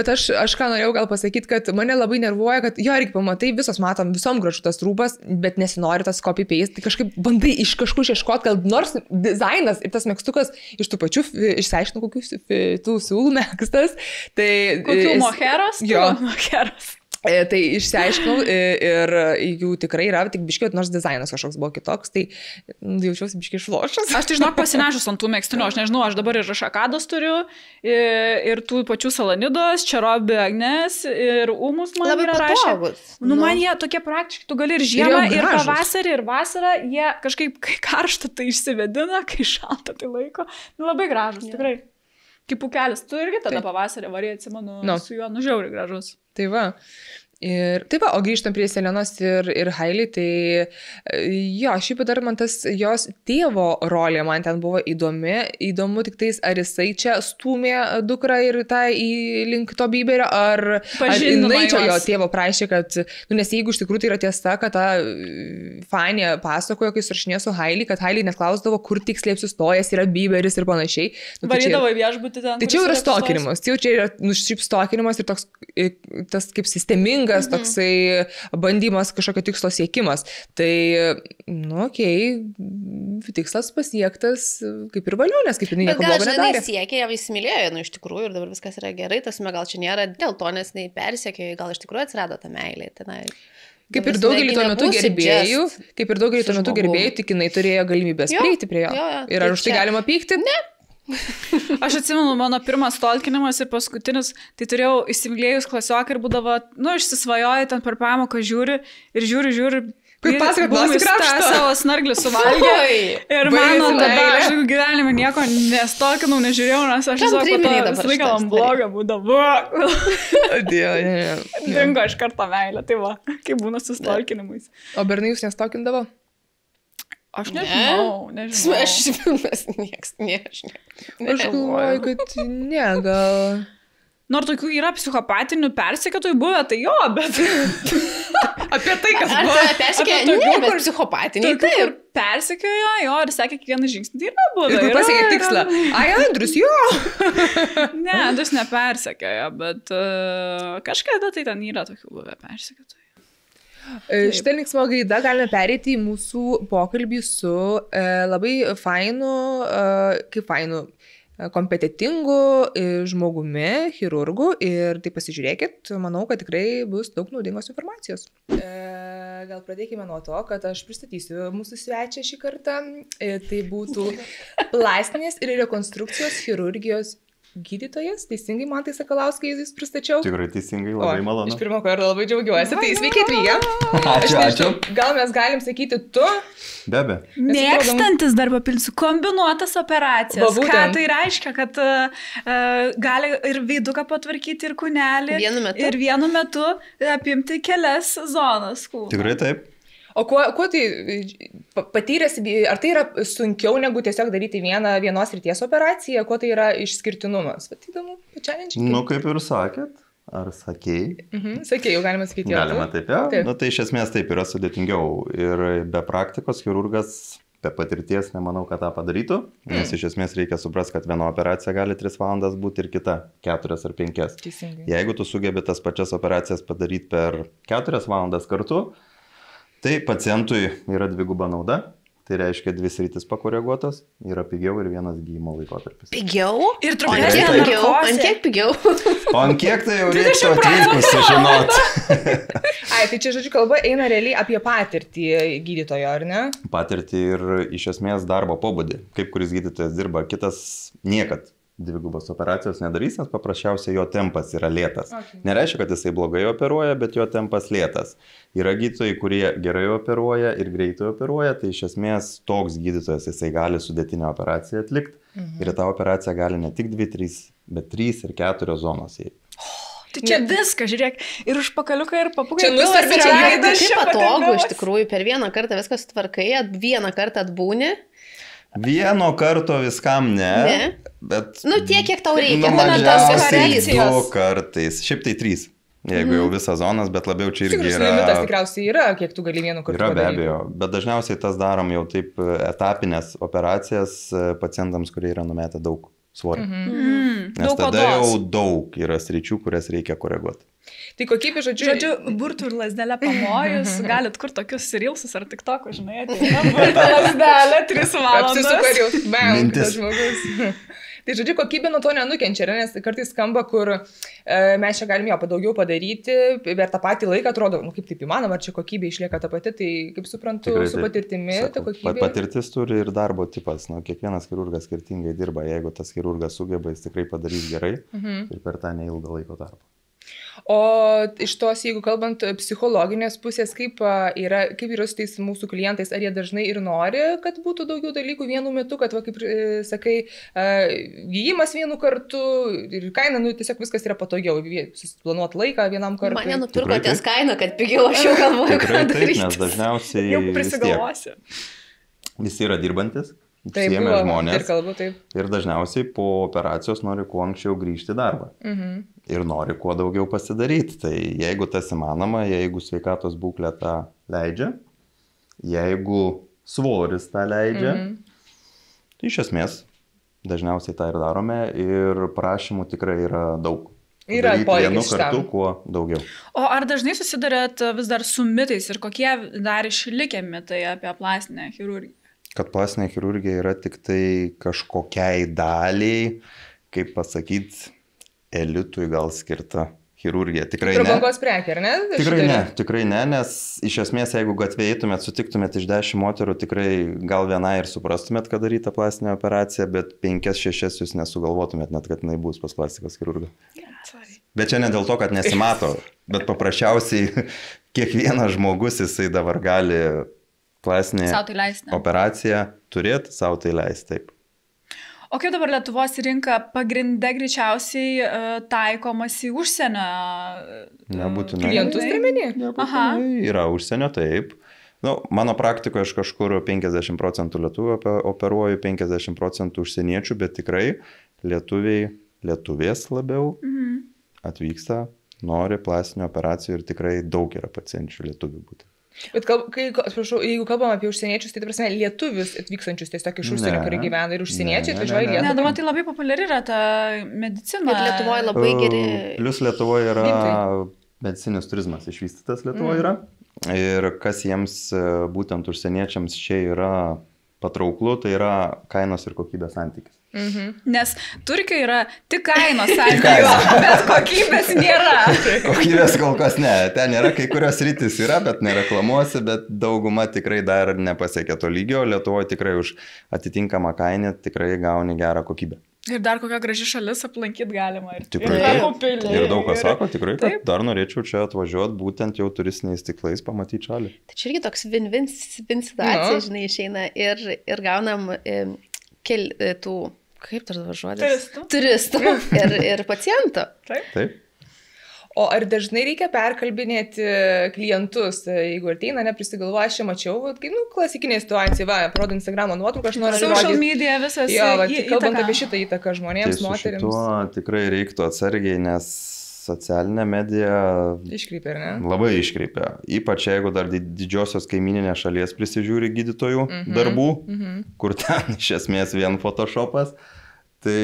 aš ką norėjau gal pasakyti, kad mane labai nervuoja, kad jo, reikia pamatai, matom, visom gražu tas rūbas, bet nesinori tas copy-paste, tai kažkaip bandai iš kažkur ieškoti, gal nors dizainas ir tas mekstukas iš tų pačių, išsiaiškinu, kokius tų siūlų mekstas. Tai, kokių moheros? Jo. Moheros. Tai išsiaiškinau ir jų tikrai yra, tik biškiai, nors dizainas kažkoks buvo kitoks, tai jaučiausi biškiai išlošęs. Aš tai žinok pasinešus ant tų megstinių, aš nežinau, aš dabar ir šakados turiu, ir tų pačių salanidos, čerobi Agnes ir Umus man labai yra rašę. Man jie tokie praktiškai, tu gali ir žiemą, ir pavasarį, ir vasarą, jie kažkaip, kai karšta, tai išsivedina, kai šalta, tai laiko. Labai gražus, tikrai. Kaip pukelis, tu irgi tada pavasarį varėjai, atsimenu, su juo žiauriai gražus. Tai va. Ir taip va, o grįžtam prie Selenos ir Hailey, tai jo, šiaip dar man tas jos tėvo rolė man ten buvo įdomu tik tais, ar jisai čia stūmė dukrą ir tą į link to Bieberio, ar jinai čia jo tėvo prašė, kad, nes jeigu iš tikrųjų tai yra tiesa, kad ta fanė pasakojo, kai surašinėjo su Hailey, kad Hailey net klausdavo, kur tiksliai apsistojęs yra Bieberis ir panašiai. Varydavo į viešbutį ten. Tai čia jau yra stalkinimas, tai jau čia yra šiaip stalkinimas ir toks, tas kaip sistemingas, toksai bandymas kažkokio tikslo siekimas. Tai, tikslas pasiektas kaip ir valio, nes kaip ir nieko blogo nedarė. Bet gal siekė, jau įsimylėjo, iš tikrųjų, ir dabar viskas yra gerai, tas gal čia nėra dėl to, nes nei persiekė, gal iš tikrųjų atsirado ta meilė. Kaip ir daugelį tuo metu gerbėjų, tik jinai turėjo galimybės prieiti prie jo. Ir ar už tai galima pykti? Ne. Aš atsimenu, mano pirmas stalkinimas ir paskutinis, tai turėjau įsimylėjus klasioką ir būdavo, išsisvajoja ten per pamoką, žiūri. Kaip pasakot, nusikraštą savo snarglį suvalgė. Ir mano tada, aš gyvenime nieko nestalkinau, nežiūrėjau, nes aš tiesiog laikam blogą būdavo. Dingo iš karto meilę, tai va, kaip būna su stalkinimais. O bernai jūs nestalkindavo? Aš nežinau. Aš nieks nežinau. Aš galvoju, kad ne, gal... Nors tokių yra psichopatinių persekiotojų buvę, tai jo, bet... Apie tai, kas buvo. Ar persekiojo? Ne, bet psichopatiniai. Tai ir persekiojo, jo, ir sakė kiekvieną žingsnį. Tai yra buvę. Ir kur pasiekė tikslą. Ai, Andrius, jo. Ne, Andrius nepersekiojo, bet kažkada tai ten yra tokių buvę persekiotojų. Šitą linksmą gaidą galime pereiti į mūsų pokalbį su labai fainu, kompetitingu žmogumi, chirurgu ir tai pasižiūrėkit, manau, kad tikrai bus daug naudingos informacijos. Gal pradėkime nuo to, kad aš pristatysiu mūsų svečią šį kartą. Tai būtų plastinės ir rekonstrukcijos chirurgijos gydytojas, teisingai man tai Sakalauskai jūs pristačiau. Tikrai teisingai, labai malonu. Iš pirmo karto labai džiaugiuosi, tai sveiki atvykę. Ačiū. Gal mes galim sakyti tu? Be abejo. Mėgstantis dar papilsiu, kombinuotas operacijas. Ką tai reiškia, kad gali ir veiduką patvarkyti, ir kūnelį. Ir vienu metu apimti kelias zonas kūno. Tikrai taip. O kuo tai patyrėsi, ar tai yra sunkiau negu tiesiog daryti vienos srities operaciją, kuo tai yra išskirtinumas? Bet įdomu, pačianinčiai. Kaip ir sakėt, ar sakėjai? Sakėjai, jau galima sakyti. Galima taip, ja. Taip. Tai iš esmės taip yra sudėtingiau ir be praktikos chirurgas, be patirties nemanau, kad tą padarytų, nes iš esmės reikia suprasti, kad viena operacija gali 3 valandas būti ir kita 4 ar 5. Teisingai. Jeigu tu sugebi tas pačias operacijas padaryti per 4 valandas kartu, tai pacientui yra dviguba nauda, tai reiškia 2 sritis pakoreguotos, yra pigiau ir vienas gydymo laikotarpis. Pigiau? Ir truputį pigiau. Ant kiek pigiau? O ant kiek tai jau reiktų atvykus sužinoti. Tai čia, žodžiu, kalba eina realiai apie patirtį gydytojo, ar ne? Patirtį ir iš esmės darbo pobūdį. Kaip kuris gydytojas dirba, kitas niekad dvigubos operacijos nedarys, nes paprasčiausiai jo tempas yra lėtas. Okay. Nereiškia, kad jisai blogai operuoja, bet jo tempas lėtas. Yra gydytojai, kurie gerai operuoja ir greitai operuoja, tai iš esmės toks gydytojas jisai gali sudėtinę operaciją atlikti. Ir ta operacija gali ne tik 2-3, bet 3 ir 4 zonos įeiti. Tai čia viską, žiūrėk, ir užpakaliuką, ir papukai. Čia nusvarbi, čia taip patogu, iš tikrųjų, per vieną kartą viskas sutvarkai, vieną kartą atbūni. Vieno karto viskam ne. Bet... tiek, kiek tau reikia. Mažiausiai 2 kartais. Šiaip tai 3. Jeigu jau visas zonas, bet labiau čia irgi yra... Limitas tikriausiai yra, kiek tu gali vienu kartu padaryti. Yra be abejo, bet dažniausiai tas darom jau taip etapinės operacijas pacientams, kurie yra numetę daug svorio. Nes tada jau daug yra sričių, kurias reikia koreguoti. Tai kokybė, žodžiu, burtų ir lasdelę pamojus, galit kur tokius rilsus ar tik toko, žinai, ateina burtų lasdelę 3 valandas. Apsisuka jau, bam, tas žmogus. Tai žodžiu, kokybė nuo to nenukenčia, nes kartais skamba, kur mes čia galime jo daugiau padaryti, per tą patį laiką atrodo, kaip taip įmanoma, ar čia kokybė išlieka ta pati, tai kaip suprantu, tikrai, su patirtimi ta kokybė. Patirtis turi ir darbo tipas, kiekvienas chirurgas skirtingai dirba, jeigu tas chirurgas sugeba, jis tikrai padarys gerai ir per tą neilgą laiko darbą. O iš tos, jeigu kalbant psichologinės pusės, kaip yra su tais mūsų klientais, ar jie dažnai ir nori, kad būtų daugiau dalykų vienu metu, kad, kaip sakai, gyjimas vienu kartu ir kaina, tiesiog viskas yra patogiau, susiplanuoti laiką vienam kartui. Mane nupirko ties kainą, kad pigiau, aš jau galvoju, ką daryti. Nes dažniausiai jau prisigalvosiu. Visi yra dirbantis. Taip, žmonės, kalbu, taip. Ir dažniausiai po operacijos nori kuo anksčiau grįžti į darbą. Ir nori kuo daugiau pasidaryti. Tai jeigu tas įmanoma, jeigu sveikatos būklė tą leidžia, jeigu svoris tą leidžia, tai iš esmės dažniausiai tą ir darome ir prašymų tikrai yra daug. Yra vienu kartu kuo daugiau. O ar dažnai susidarėt vis dar su mitais ir kokie dar išlikę mitai apie plastinę chirurgiją? Kad plastinė chirurgija yra tik tai kažkokiai daliai, kaip pasakyti, elitui gal skirta chirurgija. Tikrai ne. Prabangos prekė, ar ne? Tikrai ne, nes iš esmės, jeigu gatvėje eitumėt, sutiktumėt iš 10 moterų, tikrai gal vienai ir suprastumėt, kad daryta plastinė operacija, bet 5-6 jūs nesugalvotumėt net, kad jinai bus pas plastikos chirurgą. Bet čia ne dėl to, kad nesimato, bet paprasčiausiai kiekvienas žmogus jisai dabar gali plastinė operacija turėti, savo tai leisti, taip. O kaip dabar Lietuvos rinka pagrinde greičiausiai taikomas į užsienio klientus turiminį? Yra užsienio, taip. Mano praktikoje aš kažkur 50% lietuvių operuoju, 50% užsieniečių, bet tikrai lietuvės labiau atvyksta, nori plastinių operacijų ir tikrai daug yra pacienčių lietuvių būtent. Bet jeigu kalbam apie užsieniečius, tai prasme lietuvius atvykstančius tiesiog iš užsienio, kurie gyvena ir užsieniečiai atvažiuoja į Lietuvą. Ne, tai labai populiari yra ta medicina. Ir Lietuvoje labai geri. Plius Lietuvoje yra medicinis turizmas išvystytas Lietuvoje yra. Ir kas jiems būtent užsieniečiams čia yra patrauklu, tai yra kainos ir kokybės santykis. Nes Turkijoje yra tik kainos santykis, bet kokybės nėra. Kokybės kol kas ne. Ten yra kai kurios rytis yra, bet nereklamuosi, bet dauguma tikrai dar nepasiekė to lygio. Lietuvoje tikrai už atitinkamą kainą tikrai gauni gerą kokybę. Ir dar kokią graži šalis aplankyti galima. Tikrai taip. Ir daug kas sako, tikrai, kad dar norėčiau čia atvažiuoti, būtent jau turistiniais tiklais pamatyti šalį. Tai čia irgi toks win-win situacija, žinai, išeina ir gaunam tų, kaip tas žodis? Turistų ir pacientų. Taip. O ar dažnai reikia perkalbinėti klientus, jeigu ateina, neprisigalvoja, aš čia mačiau, klasikinė situacija, parodo Instagramo nuotrauką, aš noriu rodyti. Social media visas. Kalbant apie šitą įtaką žmonėms, moterims. Tuo tikrai reiktų atsargiai, nes socialinė medija iškreipia, ar ne? Labai iškreipia. Ypač jeigu dar didžiosios kaimininės šalies prisižiūri gydytojų darbų, kur ten iš esmės vien photoshopas. Tai,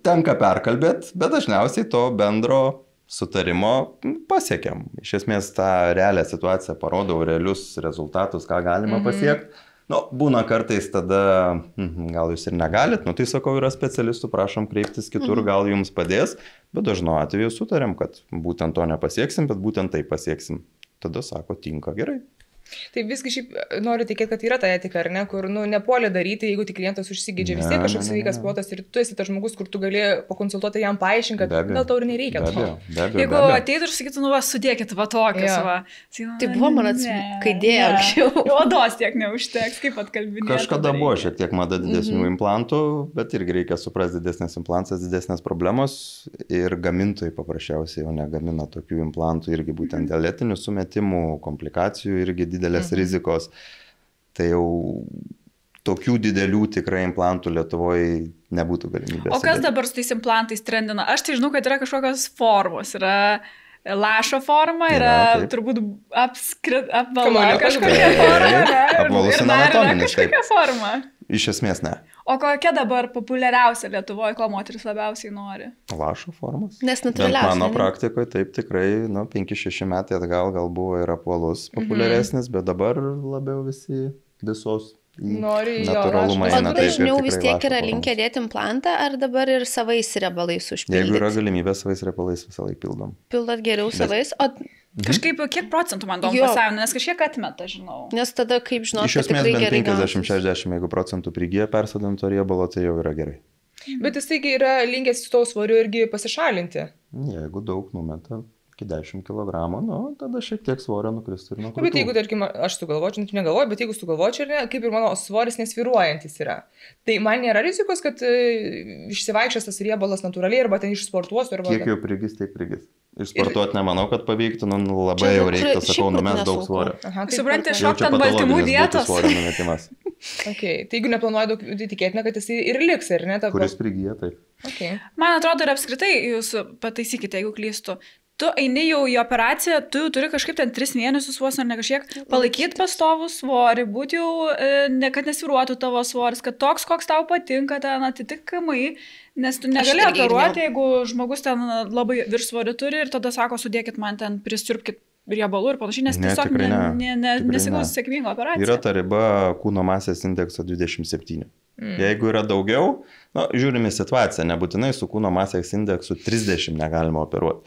tenka perkalbėti, bet dažniausiai to bendro sutarimo pasiekiam. Iš esmės tą realią situaciją parodau, realius rezultatus, ką galima pasiekti. Būna kartais tada, gal jūs ir negalit, tai sakau, yra specialistų, prašom kreiptis kitur, gal jums padės, bet dažnu atveju sutarėm, kad būtent to nepasieksim, bet būtent tai pasieksim. tada sako, tinka gerai. Tai visgi šiaip noriu tikėti, kad yra ta etika, ar ne, kur, nepuolė daryti, jeigu tik klientas užsigėdžia, vis tiek kažkoks sveikas protas ir tu esi tas žmogus, kur tu gali pakonsultuoti jam, paaiškinti, kad gal tau ir nereikia to. Jeigu ateitų ir sakytų, sudėkit va tokius, va. Tai buvo man kai dėjo anksčiau. Odos tiek neužteks, kaip atkalbinėti. Kažkada buvo šiek tiek mada didesnių implantų, bet irgi reikia suprasti didesnės implantas, didesnės problemos ir gamintojai paprasčiausiai jau negamina tokių implantų irgi būtent dėl etinių sumetimų, komplikacijų irgi didelės rizikos, tai jau tokių didelių tikrai implantų Lietuvoje nebūtų galimybės. O kas dabar su tais implantais trendina? Aš tai žinau, kad yra kažkokios formos, yra lašo forma, yra turbūt apvala kažkokia forma. Apvalus anatominis. Kažkokia forma. Iš esmės ne. O kokia dabar populiariausia Lietuvoje, ko moteris labiausiai nori? Lašo formas. Nes natūraliausia. Mano praktikoje taip tikrai, 5-6 metai atgal gal buvo ir apvalus populiaresnis, bet dabar labiau visos natūralumą eina. O dažniau vis tiek yra linkę dėti implantą, ar dabar ir savais riebalais užpildyti? Jeigu yra galimybė, savais riebalais visą laiką pildom. Pildot geriau savais, o... Kažkaip, kiek procentų man domų pasavino, nes kažkiek atmeta, žinau. Nes tada, kaip žinau, iš esmės bent 50-60, jeigu procentų prigyja persodinto riebalo, tai jau yra gerai. Bet jis taigi yra linkęs su to svoriu irgi pasišalinti. Jeigu daug numeta, iki 10 kg, tada šiek tiek svorio nukristų ir nuo krūtų. Bet jeigu, tarkim, aš sugalvočiau, net negalvoju, bet jeigu sugalvočiau, kaip ir mano svoris nesviruojantis yra, tai man nėra rizikos, kad išsivaikščias tas riebalas natūraliai arba ten išsportuosiu. Kiek jau prigis, tiek prigis. Išsportuoti nemanau, kad pavyktų, labai jau reiktų, sakau, numes daug svorio. Supranti, šokti ant baltymų dietos. Okay. Tai jeigu neplanuoju daug, tai tikėtina, kad jis ir liks, ar ne? Kuris prigyja, taip. Okay. Man atrodo, ir apskritai, jūs pataisykite, jeigu klystu, tu eini jau į operaciją, tu turi kažkaip ten 3 mėnesius vos ar ne kažkiek palaikyti pastovų svorį, būti jau, kad nesviruotų tavo svoris, kad toks, koks tau patinka, ten atitinkamai, nes tu negali operuoti, jeigu žmogus ten labai viršsvorį turi ir tada sako, sudėkit man ten, prisirpkit riebalų ir panašiai, nes tiesiog nesigaus sėkmingo operacija. Yra ta riba kūno masės indekso 27. Jeigu yra daugiau, žiūrime situaciją, nebūtinai su kūno masės indeksu 30 negalima operuoti.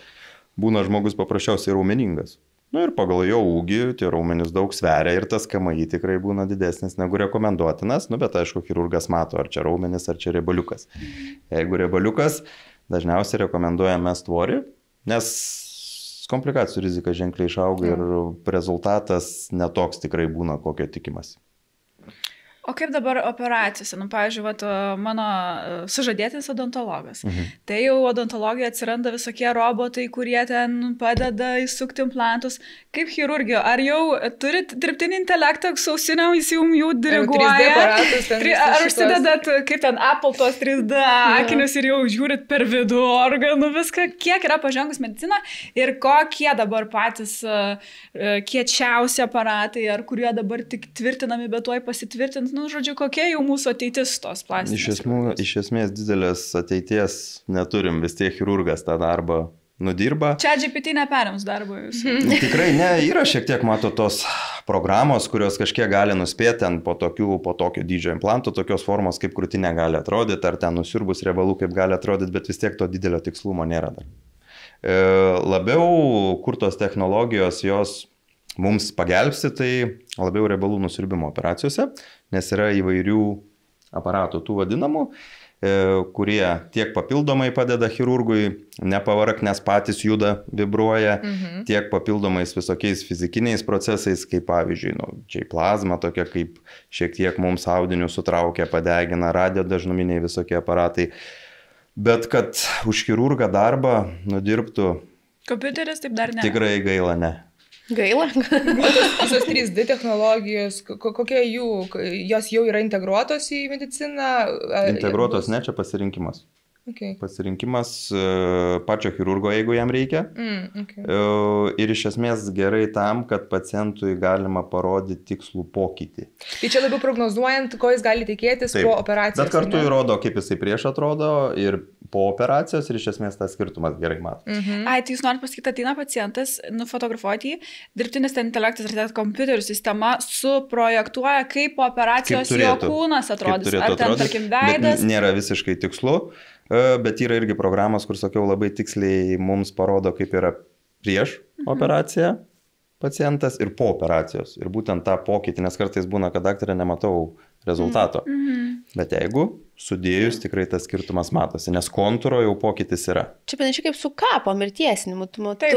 Būna žmogus paprasčiausiai raumeningas. Ir pagal jo ūgį tie raumenys daug sveria ir tas KMI tikrai būna didesnis negu rekomenduotinas, bet aišku, chirurgas mato, ar čia raumenis, ar čia riebaliukas. Jeigu riebaliukas, dažniausiai rekomenduojame svorį, nes komplikacijų rizika ženkliai išauga ir rezultatas netoks tikrai būna, kokio tikimasi. O kaip dabar operacijose? Pavyzdžiui, mano sužadėtinis odontologas. Tai jau odontologija atsiranda visokie robotai, kurie ten padeda įsukti implantus. Kaip chirurgija? Ar jau turit dirbtinį intelektą, su ausiniam jis jau diriguoja? Ar užsidedat, kaip ten Apple tos 3D akinius ir jau žiūrit per vidų organų viską? Kiek yra pažengus medicina ir kokie dabar patys kiečiausi aparatai, ar kurie dabar tik tvirtinami, bet tuoj pasitvirtins? Žodžiu, kokia jau mūsų ateitis tos plastinės? Iš esmės didelės ateities neturim, vis tiek chirurgas tą darbą nudirba. Čia GPT neperims darbo jūsų. Tikrai ne, yra šiek tiek, mato, tos programos, kurios kažkiek gali nuspėti po tokio dydžio implantų, tokios formos kaip krūtinė gali atrodyti, ar ten nusiurbus riebalų kaip gali atrodyti, bet vis tiek to didelio tikslumo nėra dar. Labiau, kur tos technologijos jos mums pagelbsti, tai labiau riebalų nusiurbimo operacijose, nes yra įvairių aparatų tų vadinamų, kurie tiek papildomai padeda chirurgui nepavark, nes patys juda, vibruoja, tiek papildomais visokiais fizikiniais procesais, kaip pavyzdžiui, čia plazma tokia, kaip šiek tiek mums audinių sutraukia, padegina, radio dažnuminiai visokie aparatai. Bet kad už chirurgą darbą nudirbtų kompiuteris, taip dar ne. Tikrai gaila, ne. Gaila. Visos 3D technologijos, kokie jos jau yra integruotos į mediciną? Integruotos ne, čia pasirinkimas. Okay. Pasirinkimas pačio chirurgo, jeigu jam reikia. Ir iš esmės gerai tam, kad pacientui galima parodyti tikslų pokytį. Tai čia labiau prognozuojant, ko jis gali tikėtis po operacijos. Bet kartu įrodo, kaip jisai prieš atrodo ir po operacijos ir iš esmės tas skirtumas gerai mato. Ai, tai jūs norite pasakyti, ateina pacientas, nufotografuoti jį, dirbtinis intelektas ar kompiuterių sistema suprojektuoja, kaip po operacijos jo kūnas atrodys. Ar ten, tarkim, veidas. Nėra visiškai tikslu. Bet yra irgi programos, kur, sakiau, labai tiksliai mums parodo, kaip yra prieš operaciją pacientas ir po operacijos. Ir būtent tą pokytį, nes kartais būna, kad daktarė nematau rezultato. Bet jeigu sudėjus, tikrai tas skirtumas matosi, nes kontūro jau pokytis yra. Čia panašiai kaip su kapo mirtiesinimu. Tu matai,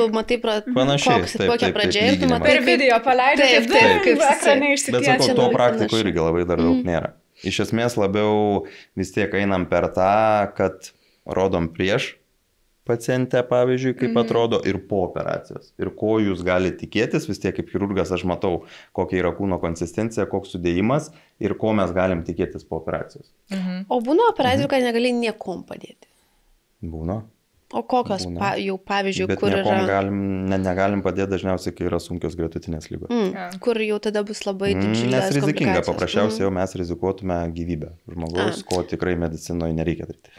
panašiai, kokia pradžia ir tu matai. Per video paleidai, kaip ekrane išsitiesi. Bet sakau, to praktiko irgi labai dar daug nėra. Iš esmės labiau vis tiek einam per tą, kad rodom prieš pacientę, pavyzdžiui, kaip atrodo ir po operacijos. Ir ko jūs galite tikėtis, vis tiek kaip chirurgas aš matau, kokia yra kūno konsistencija, koks sudėjimas ir ko mes galim tikėtis po operacijos. O būna operacijų, kad negali niekom padėti? Būna. O kokios jau pavyzdžiui, bet kur yra... negalim padėti dažniausiai, kai yra sunkios gretutinės lygos. Kur jau tada bus labai didžiulės nes rizikinga, paprasčiausiai jau mes rizikuotume gyvybę žmogaus, ko tikrai medicinoje nereikia daryti.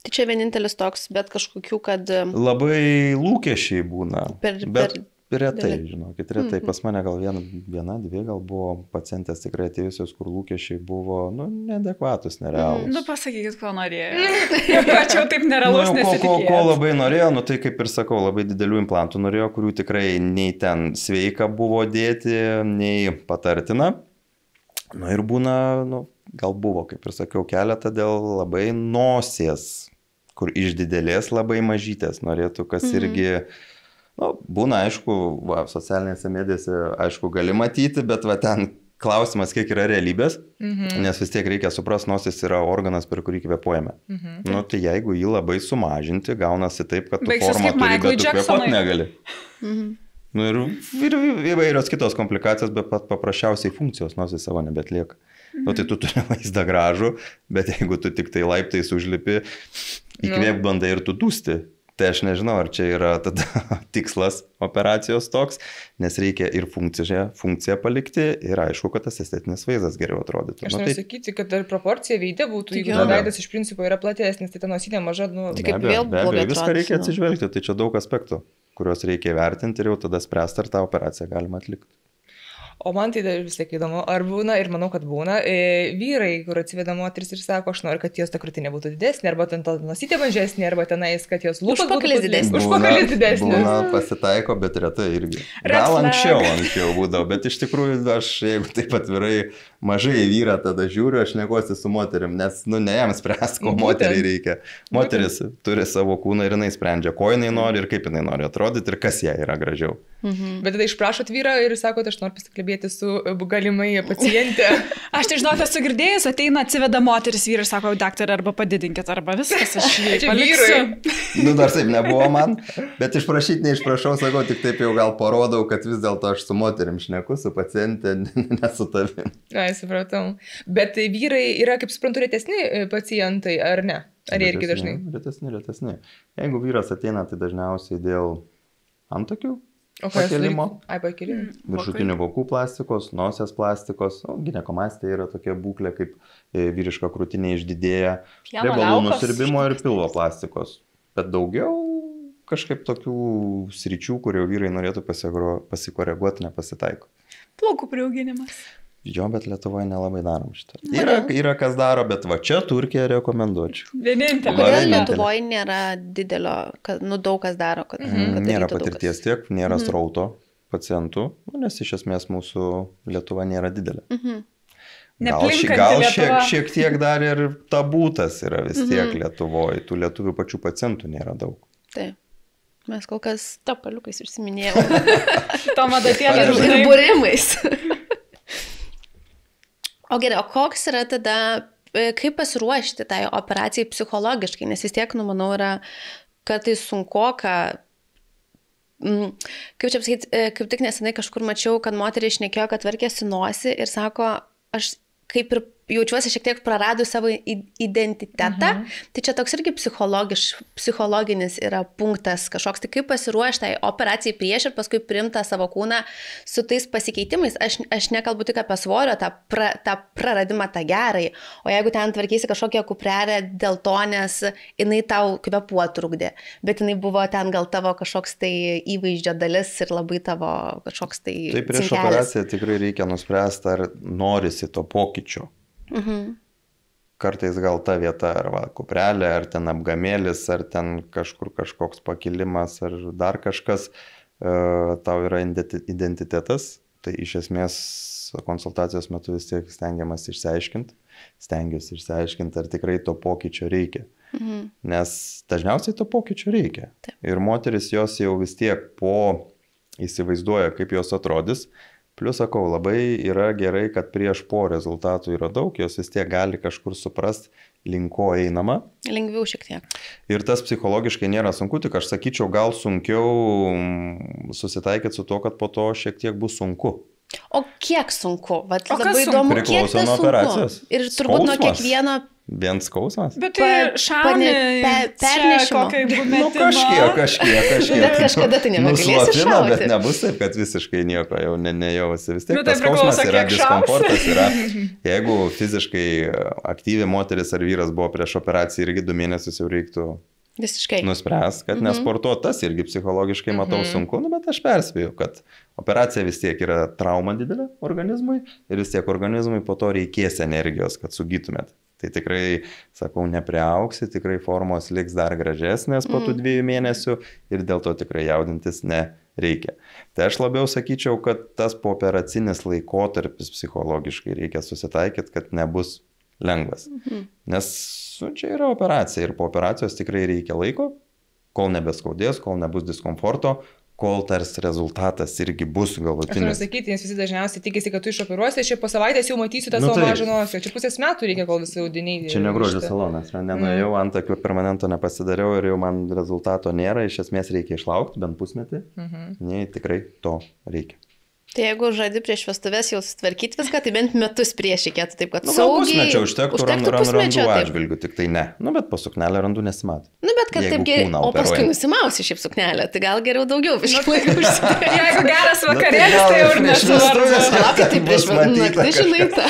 Tai čia vienintelis toks, bet kažkokių, kad... Labai lūkesčiai būna, bet retai, žinokit, retai. Pas mane gal viena, dvi gal buvo pacientės tikrai atėjusios, kur lūkesčiai buvo, neadekvatus, nerealūs. Pasakykit, ko norėjo. Pačiau taip nerealus nesitikėjau. Ko labai norėjo, tai kaip ir sakau, labai didelių implantų norėjo, kurių tikrai nei ten sveika buvo dėti, nei patartina. Ir būna, gal buvo, kaip ir sakiau, keletą dėl labai nosies, kur iš didelės labai mažytės norėtų, kas irgi, būna, aišku, socialinėse medijose, aišku, gali matyti, bet ten klausimas, kiek yra realybės, nes vis tiek reikia suprasti, nosis yra organas, per kurį kvėpuojame. Tai jeigu jį labai sumažinti, gaunasi taip, kad tu formą turi, bet tu kvėpuoti negali. Ir įvairios kitos komplikacijos, bet paprasčiausiai funkcijos nosis savo nebetlieka. Tai tu turi vaizdą gražų, bet jeigu tu tik tai laiptais užlipi, įkvėp bandai ir tu dūsti. Tai aš nežinau, ar čia yra tada tikslas operacijos toks, nes reikia ir funkciją palikti ir aišku, kad tas estetinis vaizdas geriau atrodytų. Aš noriu sakyti, kad ir proporcija veidė būtų, jeigu veidas iš principo yra platesnis, tai ta nosinė maža, tai kaip vėl blogai atrodo. Viską reikia atsižvelgti, tai čia daug aspektų, kuriuos reikia vertinti ir jau tada spręsti, ar tą operaciją galima atlikti. O man tai vis tiek įdomu, ar būna, ir manau, kad būna, vyrai, kur atsiveda moteris ir sako, aš noriu, kad jos ta krūtinė būtų didesnė, arba ten ta nosytė mažesnė, arba tenais, kad jos lūpos būtų didesnės. Užpakalis didesnis. Būna, pasitaiko, bet retai irgi. Gal anksčiau būdavo, bet iš tikrųjų aš, jeigu taip atvirai mažai vyrą tada žiūriu, aš nekosi su moterim, nes, ne jam spręs, ko moteriai reikia. Moteris turi savo kūną ir jinai sprendžia, ko jinai nori ir kaip jinai nori atrodyti ir kas jai yra gražiau. Bet tada išprašot vyrą ir sakote, aš noriu pasikalbėti su galimai pacientė. Aš tai žinau, esu girdėjus, ateina, atsiveda moteris, vyrai sako, daktarė, arba padidinkit, arba viskas, aš jį paliksiu. Dar taip nebuvo man, bet išprašyti neišprašau, sakau, tik taip jau gal parodau, kad vis dėlto aš su moterim šneku, su pacientė, ne su tavim. Ai, supratau. Bet vyrai yra, kaip suprantu, retesni pacientai, ar ne? Ar jie irgi dažnai? Retesni. Jeigu vyras ateina, tai dažniausiai dėl antakių. Pakėlimo. Viršutinių vokų plastikos, nosies plastikos, ginekomastija yra tokia būklė, kaip vyriška krūtinė išdidėja, riebalų nusiurbimo ir pilvo plastikos. Bet daugiau kažkaip tokių sričių, kur jau vyrai norėtų pasikoreguoti, nepasitaiko. Plaukų priauginimas. Jo, bet Lietuvoje nelabai darom šitą. Yra kas daro, bet va čia Turkiją rekomenduočiau. Vienintelė. Kodėl Lietuvoje nėra didelio, daug kas daro, kad nėra patirties tiek, nėra srauto pacientų, nes iš esmės mūsų Lietuva nėra didelė. Gal šiek tiek dar ir tabūtas yra vis tiek Lietuvoje, tų lietuvių pačių pacientų nėra daug. Taip. Mes kol kas tapaliukais užsiminėjome. Tomadatėlė ir būrimais. O gerai, o koks yra tada, kaip pasiruošti tai operacijai psichologiškai, nes vis tiek, manau, yra kartais sunkoka, kaip čia pasakyti, kaip tik nesenai kažkur mačiau, kad moteriai šnekėjo, kad tvarkėsi nosį ir sako, aš kaip ir jaučiuosi šiek tiek praradus savo identitetą, tai čia toks irgi psichologinis yra punktas kažkoks, tai kaip pasiruošti tai operacijai prieš ir paskui priimti savo kūną su tais pasikeitimais. Aš nekalbu tik apie svorio, tą praradimą tą gerai, o jeigu ten tvarkysi kažkokią kuprelę dėl to, nes jinai tau kvėpuot trukdė, bet jinai buvo ten gal tavo kažkoks tai įvaizdžio dalis ir labai tavo kažkoks tai cinkelis. Tai prieš operaciją tikrai reikia nuspręsti, ar norisi to pokyčio. Kartais gal ta vieta, ar kuprelė, ar ten apgamėlis, ar ten kažkur kažkoks pakilimas, ar dar kažkas, tau yra identitetas, tai iš esmės konsultacijos metu vis tiek stengiuosi išsiaiškinti, ar tikrai to pokyčio reikia. Nes dažniausiai to pokyčio reikia. Taip. Ir moteris jos jau vis tiek įsivaizduoja, kaip jos atrodys. Plius sakau, labai yra gerai, kad prieš po rezultatų yra daug, jos vis tiek gali kažkur suprasti, link ko einama. Lengviau šiek tiek. Ir tas psichologiškai nėra sunku, tik aš sakyčiau, gal sunkiau susitaikyti su to, kad po to šiek tiek bus sunku. O kiek sunku? Vat O kas labai sunku? įdomu, kiek Priklauso tas nuo sunku. operacijos. Ir turbūt nuo Skausmas. kiekvieno Vien skausmas? Bet tai šauni pernešimo. Nu kažkiek. Bet kažkada tai nebegalėsi Nuslopina, šauti. bet nebus taip, kad visiškai nieko jau nejausi. Vis tiek Nu, tai tas skausmas priklauso, yra, kiek diskomfortas yra. Jeigu fiziškai aktyvi moteris ar vyras buvo prieš operaciją, irgi 2 mėnesius jau reiktų Visiškai. nuspręs, kad nesportuot, tas irgi psichologiškai matau sunku, bet aš perspėju, kad operacija vis tiek yra trauma didelė organizmui ir vis tiek organizmui po to reikės energijos, kad sugytumėt. Tai tikrai, sakau, nepriauksi, tikrai formos liks dar gražesnės po tų 2 mėnesių ir dėl to tikrai jaudintis nereikia. Tai aš labiau sakyčiau, kad tas pooperacinis laikotarpis psichologiškai reikia susitaikyti, kad nebus lengvas. Nes čia yra operacija ir po operacijos tikrai reikia laiko, kol nebeskaudės, kol nebus diskomforto, kol tars rezultatas irgi bus Aš galutinis. noriu sakyti, nes visi dažniausiai tikisi, kad tu išoperuosi, šiaip po savaitės jau matysiu tą Nu savo taip. mažą nosį. Čia pusės metų reikia, kol visi audiniai. Čia ne grožio salonas, nenuėjau, antakių permanento nepasidariau ir jau man rezultato nėra, iš esmės reikia išlaukti bent pusmetį, nei tikrai to reikia. Tai jeigu žadi prieš vestuves jau sutvarkyti viską, tai bent metus prieš reikėtų, taip kad Nu, gal saugiai. pusmečio užtektų randų pusmečio, taip. atžvilgių, tik tai ne. Nu, bet po suknelę randų nesimato. Nu, bet kad Jeigu taip geriau. kūną O paskui operuojant. nusimausi šiaip suknelę, tai gal geriau daugiau biškai laiko užsidėti. Jeigu geras Nu, vakarėlis, tai jau ir nesvarbu. Palaukit, tai prieš Bus matyta naktį, žinai, kažkas. tą.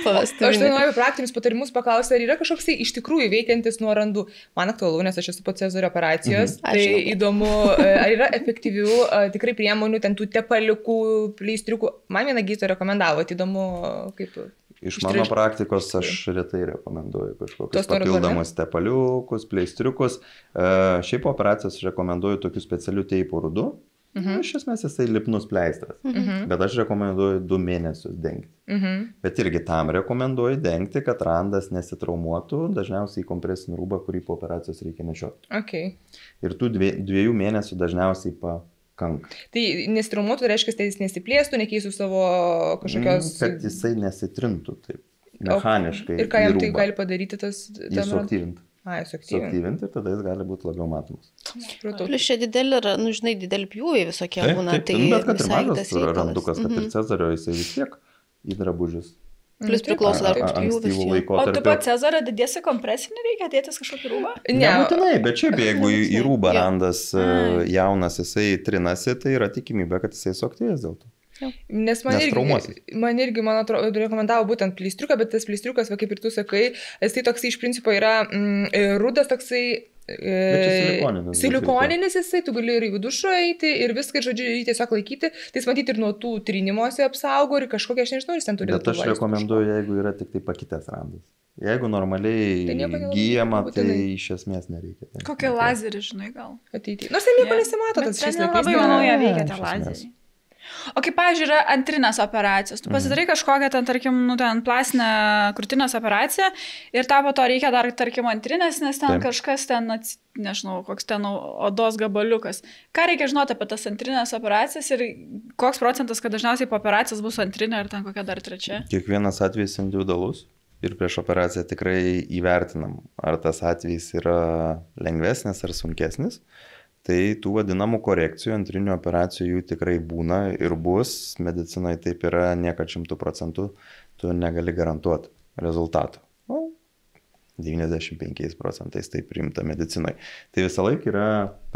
Aš tai Pavastuvinį. noriu praktinius patarimus paklausti, ar yra kažkoks tai iš tikrųjų veikiantis nuo randų. Man aktualu, nes aš esu po Cezario operacijos. Aš Tai žinau. įdomu, ar yra efektyvių tikrai priemonių, ten tų tepaliukų, pleistriukų. Man vieną gydytoją rekomendavo, tai įdomu, kaip... Iš mano praktikos aš retai rekomenduoju kažkokius papildomus tepaliukus, pleistriukus. Šiaip po operacijos aš rekomenduoju tokių specialių teipų rudų. Iš esmės jisai lipnus pleistras. Bet aš rekomenduoju 2 mėnesius dengti. Bet irgi tam rekomenduoju dengti, kad randas nesitraumuotų, dažniausiai į kompresinį rūbą, kurį po operacijos reikia nešioti. Okay. Ir tų 2 mėnesių dažniausiai pakanka. Tai nesitraumuotų, tai reiškia, tai jis nesiplėstų, nekeistų savo kažkokios... Kad jisai nesitrintų taip mechaniškai. Ir ką jam į tai rūbą. gali padaryti tas... Jį suaktyvinti. Suaktyvinti. Suaktyvinti ir tada jis gali būti labiau matomas. Plus čia dideli, nu žinai, dideli pjūviai visokie būna. Tai nu, bet kad ir visai mažas tas reikalas. randukas, kad ir Cezario, jisai vis tiek į drabužius. Plus priklauso dar Ankstyvų pjūvis. O tu laikotarpių. po Cezario didiesi kompresinį, reikia dėtis kažkokį rūbą? Nebūtinai, bet šiaip jeigu į rūbą Jo. randas jaunas, jisai trinasi, tai yra tikimybė, kad jisai suaktyvės dėl to. Nes man irgi, man atrodo, rekomendavo būtent pleistriuką, bet tas pleistriukas, va, kaip ir tu sakai, jisai toksai iš principo yra rudas toksai silikoninis jisai, tu gali ir į vidušų eiti ir viską, žodžiu, jį tiesiog laikyti, tai jis matyti ir nuo tų trinimuose apsaugo ir kažkokia, aš nežinau, jis ten turi. Bet aš rekomenduoju, jeigu yra tik tai pakitęs randas. Jeigu normaliai Tai gyjama, tai būtinai. iš esmės nereikia. Kokį lazerį, žinai, gal. Ateity. Nors ten nieko nesimato, tas šis laikas. Labai manau, jie veikia tie iš esmės. lazeriai. O kaip, pavyzdžiui, yra antrinės operacijos. Tu pasidarai kažkokią ten, tarkim, nu, ten plastinę krūtinės operaciją ir tau po to reikia dar, tarkim, antrinės, nes ten kažkas ten, nežinau, koks ten odos gabaliukas. Ką reikia žinoti apie tas antrinės operacijas ir koks procentas, kad dažniausiai po operacijos bus antrinė ir ten kokia dar trečia? Kiekvienas atvejis individualus ir prieš operaciją tikrai įvertinam, ar tas atvejis yra lengvesnis ar sunkesnis. Tai tų vadinamų korekcijų, antrinių operacijų jų tikrai būna ir bus. Medicinoje taip yra, niekad 100% tu negali garantuoti rezultatų. 95% taip priimta medicinoje. Tai visą laiką yra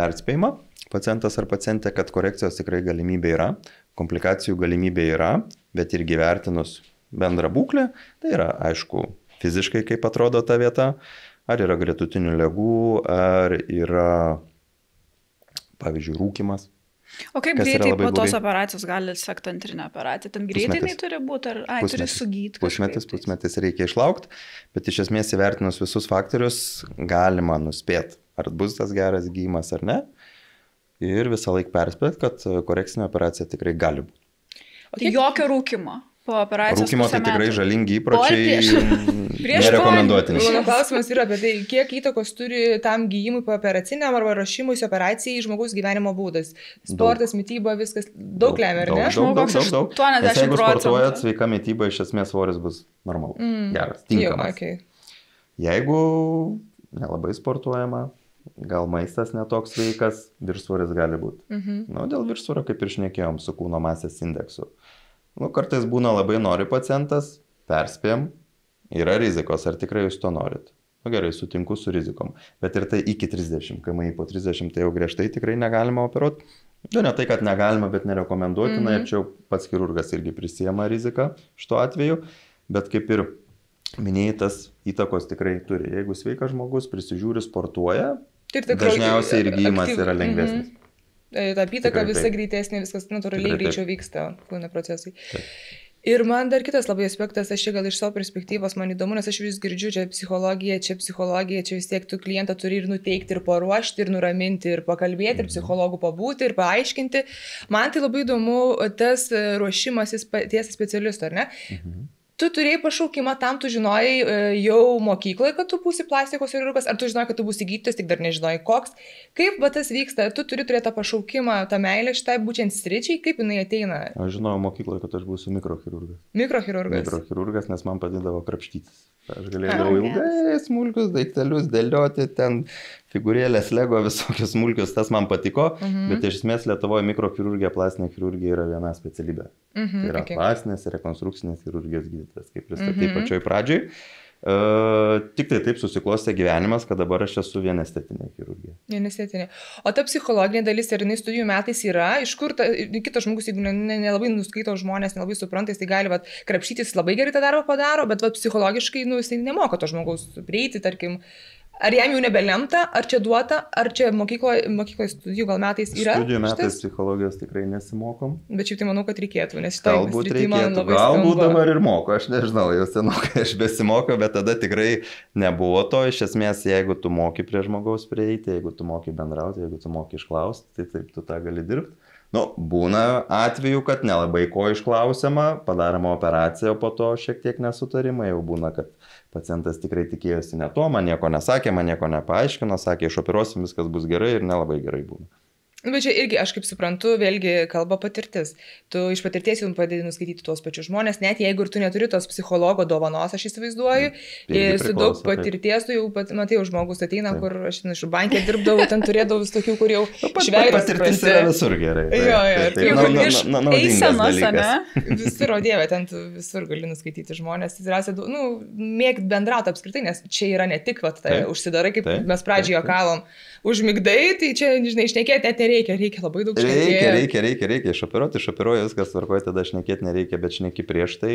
perspėjama pacientas ar pacientė, kad korekcijos tikrai galimybė yra, komplikacijų galimybė yra, bet irgi vertinus bendrą būklę, tai yra aišku fiziškai kaip atrodo ta vieta, ar yra gretutinių ligų, ar yra pavyzdžiui, rūkimas. O kaip greitai po tos operacijos gali sekti antrinę operaciją? Ten greitai jinai turi būti, ar turi sugyti? Pusmetis reikia išlaukti, bet iš esmės įvertinus visus faktorius galima nuspėti, ar bus tas geras gyjimas ar ne. ir visą laiką perspėt, kad korekcinė operacija tikrai gali būti. Tai jokio rūkimo po operacijos. Rūkimo tai tikrai žalingi įpročiai nerekomenduotini. Mano klausimas yra apie tai, kiek įtakos turi tam gyjimui po operaciniam arba ruošimuisi operacijai žmogaus gyvenimo būdas. Sportas, mytyba, viskas daug lemia, ar ne? Daug. 80%. Jeigu sportuojat, sveika mytyba, iš esmės svoris bus normalus, geras, tinkamas. Okay. Jeigu nelabai sportuojama, gal maistas netoks sveikas, viršsvoris gali būti. Dėl viršsvorio, kaip ir šnekėjom, su kūno masės indeksu. Kartais būna labai nori pacientas, perspėjom, yra rizikos, ar tikrai jūs to norit. Gerai, sutinku su rizikom, bet ir tai iki 30, kai po 30 tai jau griežtai tikrai negalima operuoti. Ne tai, kad negalima, bet nerekomenduotina, ir čia pats chirurgas irgi prisijama riziką šituo atveju, bet kaip ir minėjai, tas įtakos tikrai turi. Jeigu sveikas žmogus prisižiūri, sportuoja, dažniausiai ir gyjimas yra lengvesnis. Ta apytaka visa greitesnė, viskas natūraliai greičiau vyksta kūno procesai. Ir man dar kitas labai aspektas, aš čia gal iš savo perspektyvos man įdomu, nes aš vis girdžiu, čia psichologija, čia vis tiek tu klientą turi ir nuteikti, ir paruošti, ir nuraminti, ir pakalbėti, ir psichologų pabūti, ir paaiškinti. Man tai labai įdomu tas ruošimasis ties specialisto, ar ne? Tu turėjai pašaukimą, tam tu žinojai jau mokykloje, kad tu būsi plastikos chirurgas, ar tu žinojai, kad tu būsi gydytojas, tik dar nežinojai koks. Kaip tas vyksta? Tu turi turėti tą pašaukimą, tą meilę šitai būtent sričiai, kaip jinai ateina? Aš žinojau mokykloje, kad aš būsiu mikrochirurgas. Mikrochirurgas, nes man padėdavo krapštytis. Aš galėjau ilgai smulkius daiktelius dėlioti, ten figūrėlės, lego, visokius smulkius, tas man patiko, bet iš esmės Lietuvoje mikrochirurgija, plastinė chirurgija yra viena specialybė. Tai yra plastinės ir rekonstrukcinės chirurgijos gydytojas, kaip pristatė pačioj pradžioj. Tik tai taip susiklostė gyvenimas, kad dabar aš esu vien estetinė chirurgija. Vien estetinė. O ta psichologinė dalis ir jinai studijų metais yra, iš kur kitas žmogus, jeigu nelabai nuskaito žmonės, nelabai supranta, tai gali krapštytis, labai gerai tą darbą padaro, bet psichologiškai jisai nemoka to žmogaus prieiti, tarkim. Ar jam jau nebelemta, ar čia duota, ar čia mokykloje studijų gal metais yra? Studijų metais psichologijos tikrai nesimokom. Bet šiaip tai manau, kad reikėtų, nes galbūt reikėtų, galbūt dabar ir moko, aš nežinau, jau senokai aš besimokau, bet tada tikrai nebuvo to. Iš esmės, jeigu tu moki prie žmogaus prieiti, jeigu tu moki bendrauti, jeigu tu moki išklausti, tai taip tu tą gali dirbti. Būna atveju, kad nelabai ko išklausiama, padaroma operacija, o po to šiek tiek nesutarimai, jau būna, kad pacientas tikrai tikėjosi ne to, man nieko nesakė, man nieko nepaaiškino, sakė, išoperuosim, viskas bus gerai ir nelabai gerai būna. Bet čia irgi, aš kaip suprantu, vėlgi kalba patirtis. Tu iš patirties jau padedi nuskaityti tuos pačius žmonės, net jeigu ir tu neturi tos psichologo dovanos, aš įsivaizduoju, su daug patirties tu jau, matai, žmogus ateina, kur aš iš bankė dirbdavau, ten turėdavau vis tokių, kur jau šveikas. Patirtis yra visur gerai. Iš eisenos, ne? Visur, o dieve, ten tu visur gali nuskaityti žmonės. Mėgt bendrauti apskritai, nes čia yra ne tik, užsidarai, kaip mes pradžioje juokavom, užmigdai, tai čia, žinai, išnekėti net reikia labai daug šnekėti. Reikia išoperuoju, viskas tvarkoja, tada šnekėti nereikia, bet šneki prieš tai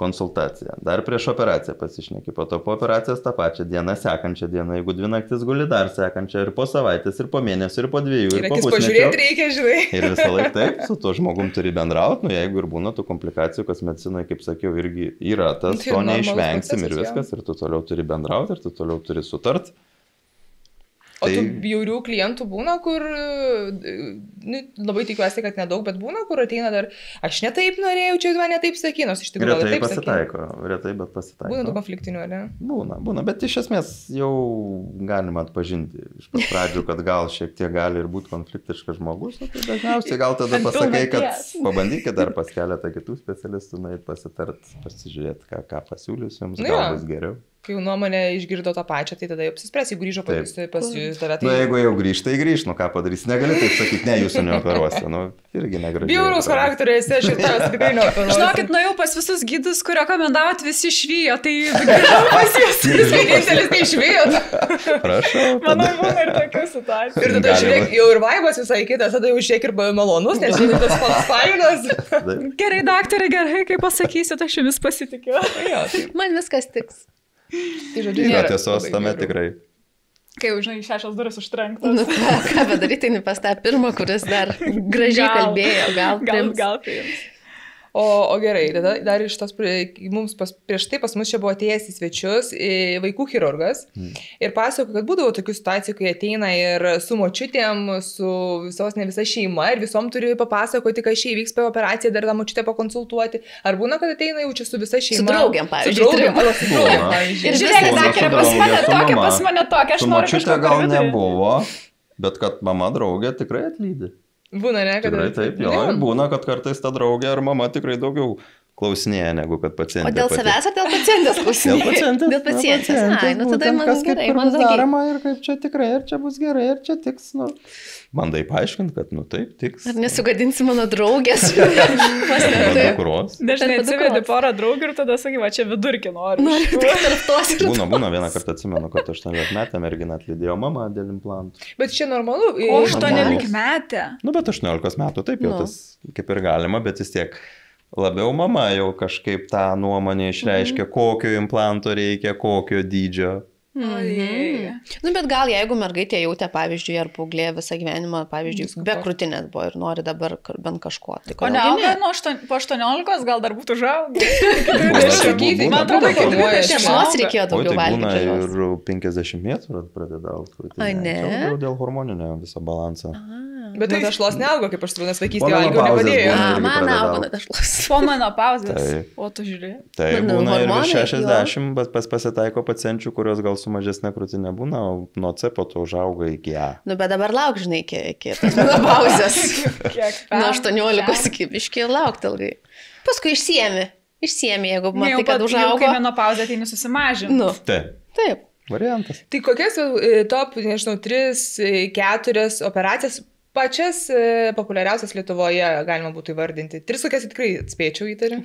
konsultaciją. Dar prieš operaciją pasišneki, po to po operacijos tą pačią dieną, sekančią dieną, jeigu 2 naktis guli, dar sekančią, ir po savaitės, ir po mėnesį, ir po 2, ir po pusmečio. Pažiūrėti reikia, žinai. Ir visą laiką taip, su tuo žmogum turi bendrauti, jeigu ir būna tų komplikacijų, kas medicinoje, kaip sakiau, irgi yra tas, to neišvengsim ir viskas, ir tu toliau turi bendrauti, ir tu toliau turi sutart. O tų bjaurių klientų būna, kur, labai tikiuosi, kad nedaug, bet būna, kur ateina dar, aš netaip norėjau, čia man netaip sakė, nors iš tikrųjų taip pasitaiko. Retai, bet pasitaiko. Būna tų konfliktinių, ar ne? Būna, bet iš esmės jau galima atpažinti iš pradžių, kad gal šiek tiek gali ir būti konfliktiškas žmogus, tai dažniausiai gal tada pasakai, kad pabandykit dar pas keletą kitų specialistų, pasitart, pasižiūrėti, ką pasiūlysiu jums, gal bus geriau. Kai jau nuomonę išgirdo tą pačią, tai tada jau apsispręs, jeigu grįžo pas jūs tave. Tai... jeigu jau grįžta, tai grįž, ką padarysi, negali taip sakyti, ne, jūsų neoperuosiu, irgi negražiai. Bjauraus charakterio esi, aš ir tavęs tikrai neoperuosiu. Žinokit, nuėjau pas visus gydus, kur rekomendavot, visi švijo, tai grįžau pas jūs. Jūs vienintelis neišvijot. Prašau. Manau, būna ir tokių situacijų. Ir tada žiūrėk, jau ir vaibas visai kitas, tada jau šiek ir malonus, nes jau tas pats fainas. Gerai, daktarė, gerai, kaip pasakysit, aš jumis pasitikiu. Man viskas tiks. Tai žodžiu, yra tiesos tame tikrai. Kai jau, žinai, 6 duris užtrenktos. Ką padaryti, pas tą pirmą, kuris dar gražiai kalbėjo, gal priims. O gerai, dar iš tos, mums prieš tai pas mus čia buvo atėjęs į svečius vaikų chirurgas ir pasako, kad būdavo tokių situacijų, kai ateina ir su močiutėm, su visos ne visa šeima ir visom turi papasakoti, kai šie vyks per operaciją, dar tą močiutę pakonsultuoti. Ar būna, kad ateina jau čia su visa šeima? Su draugiam, pavyzdžiui. Su draugėm, pavyzdžiui. Ir žiūrėk, daktarė, pas mane tokia, aš noriu kažką gal nebuvo, bet kad mama draugė tikrai atlydi. Būna, ne? Tikrai taip, jo. Būna, kad kartais ta draugė ar mama tikrai daugiau klausinėja, negu kad pacientė. O dėl savęs ar dėl pacientės klausinėja? Dėl pacientės. Ai, nu tada man gerai, man daroma ir kaip čia tikrai, ir čia bus gerai, ir čia tiks, nu. Bandai paaiškinti, kad, nu taip, tiks. Ar nesugadinsi mano draugės? Dažnai atsivedi porą draugų ir tada sakai, va čia vidurkį noriu. Būna vieną kartą atsimenu, kad 18-metę merginą atlydėjo mama dėl implantų. Bet čia normalu. O 18-metę? Nu, bet 18 metų, taip jau tas kaip ir galima, bet vis tiek labiau mama jau kažkaip tą nuomonę išreiškia, kokio implanto reikia, kokio dydžio. Nu, bet gal jeigu mergaitė jautė, pavyzdžiui, ar paauglė visą gyvenimą, pavyzdžiui, be krūtinės buvo ir nori dabar bent kažko. Tai o ne, po 18 gal dar būtų žaugę. Man atrodo, kad šeimos reikėjo daugiau valgyti. Ir 50 metrų pradeda augti. Ai, ne? Dėl hormoninio viso balanso. Bet tai tešlos neaugo, kaip aš suvanas vaikystėje valgiau, nepadėjo. Man augo tešlos. Po menopauzės. O tu žiūrė. Tai būna ir 60, bet pasitaiko pacienčių, kurios gal su mažesnė krūtinė būna, o nuo C po to užauga iki A. Nu, bet dabar lauk, žinai, iki menopauzės. Nuo 18 iki biškį laukti ilgai. Paskui išsiemi, jeigu matai, kad užaugo. Kai menopauzė, tai nesusimažinti. Nu, taip. Variantas. Tai kokias top, nežinau, 3-4 operacijas pačias populiariausias Lietuvoje galima būtų įvardinti? 3 kokias tikrai spėčiau įtariu.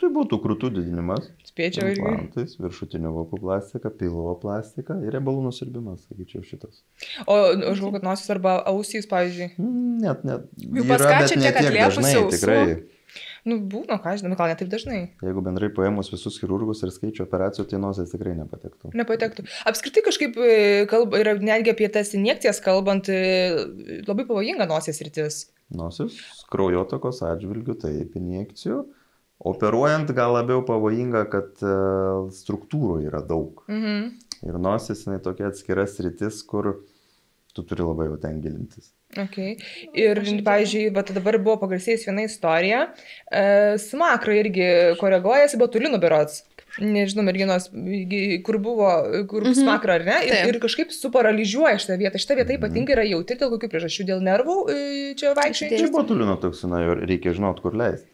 Tai būtų krūtų didinimas. Spėčiau irgi. Implantais, viršutinių vokų plastika, pilvo plastika ir riebalų nusirbimas, sakyčiau, šitas. O aš galvoju, kad nosis arba ausys, pavyzdžiui? Net. Jau paskačiate, kad liepusi ausų? Tikrai. Nu, būna, ką žinoma, gal ne taip dažnai. Jeigu bendrai paėmus visus chirurgus ir skaičių operacijų, tai nosis tikrai nepatektų. Nepatektų. Apskritai kažkaip yra netgi apie tas injekcijas kalbant, labai pavojinga nosies rytis. Nosis, kraujotakos atžvilgių, taip, injekcijų. Operuojant gal labiau pavojinga, kad struktūrų yra daug. Ir nosis, jinai tokia atskiras rytis, kur tu turi labai jau ten gilintis. Okay. Ir, pavyzdžiui, dabar buvo pagarsėjus viena istorija, smakra irgi koreguojasi botulinu berods. Nežinau, merginos, kur smakra ar ne, ir kažkaip suparaližiuoja šitą vietą. Šitą vietą ypatingai yra jautri, dėl kokių priežasčių, dėl nervų čia vaikščiai. Čia botulino toksiną reikia žinot, kur leisti.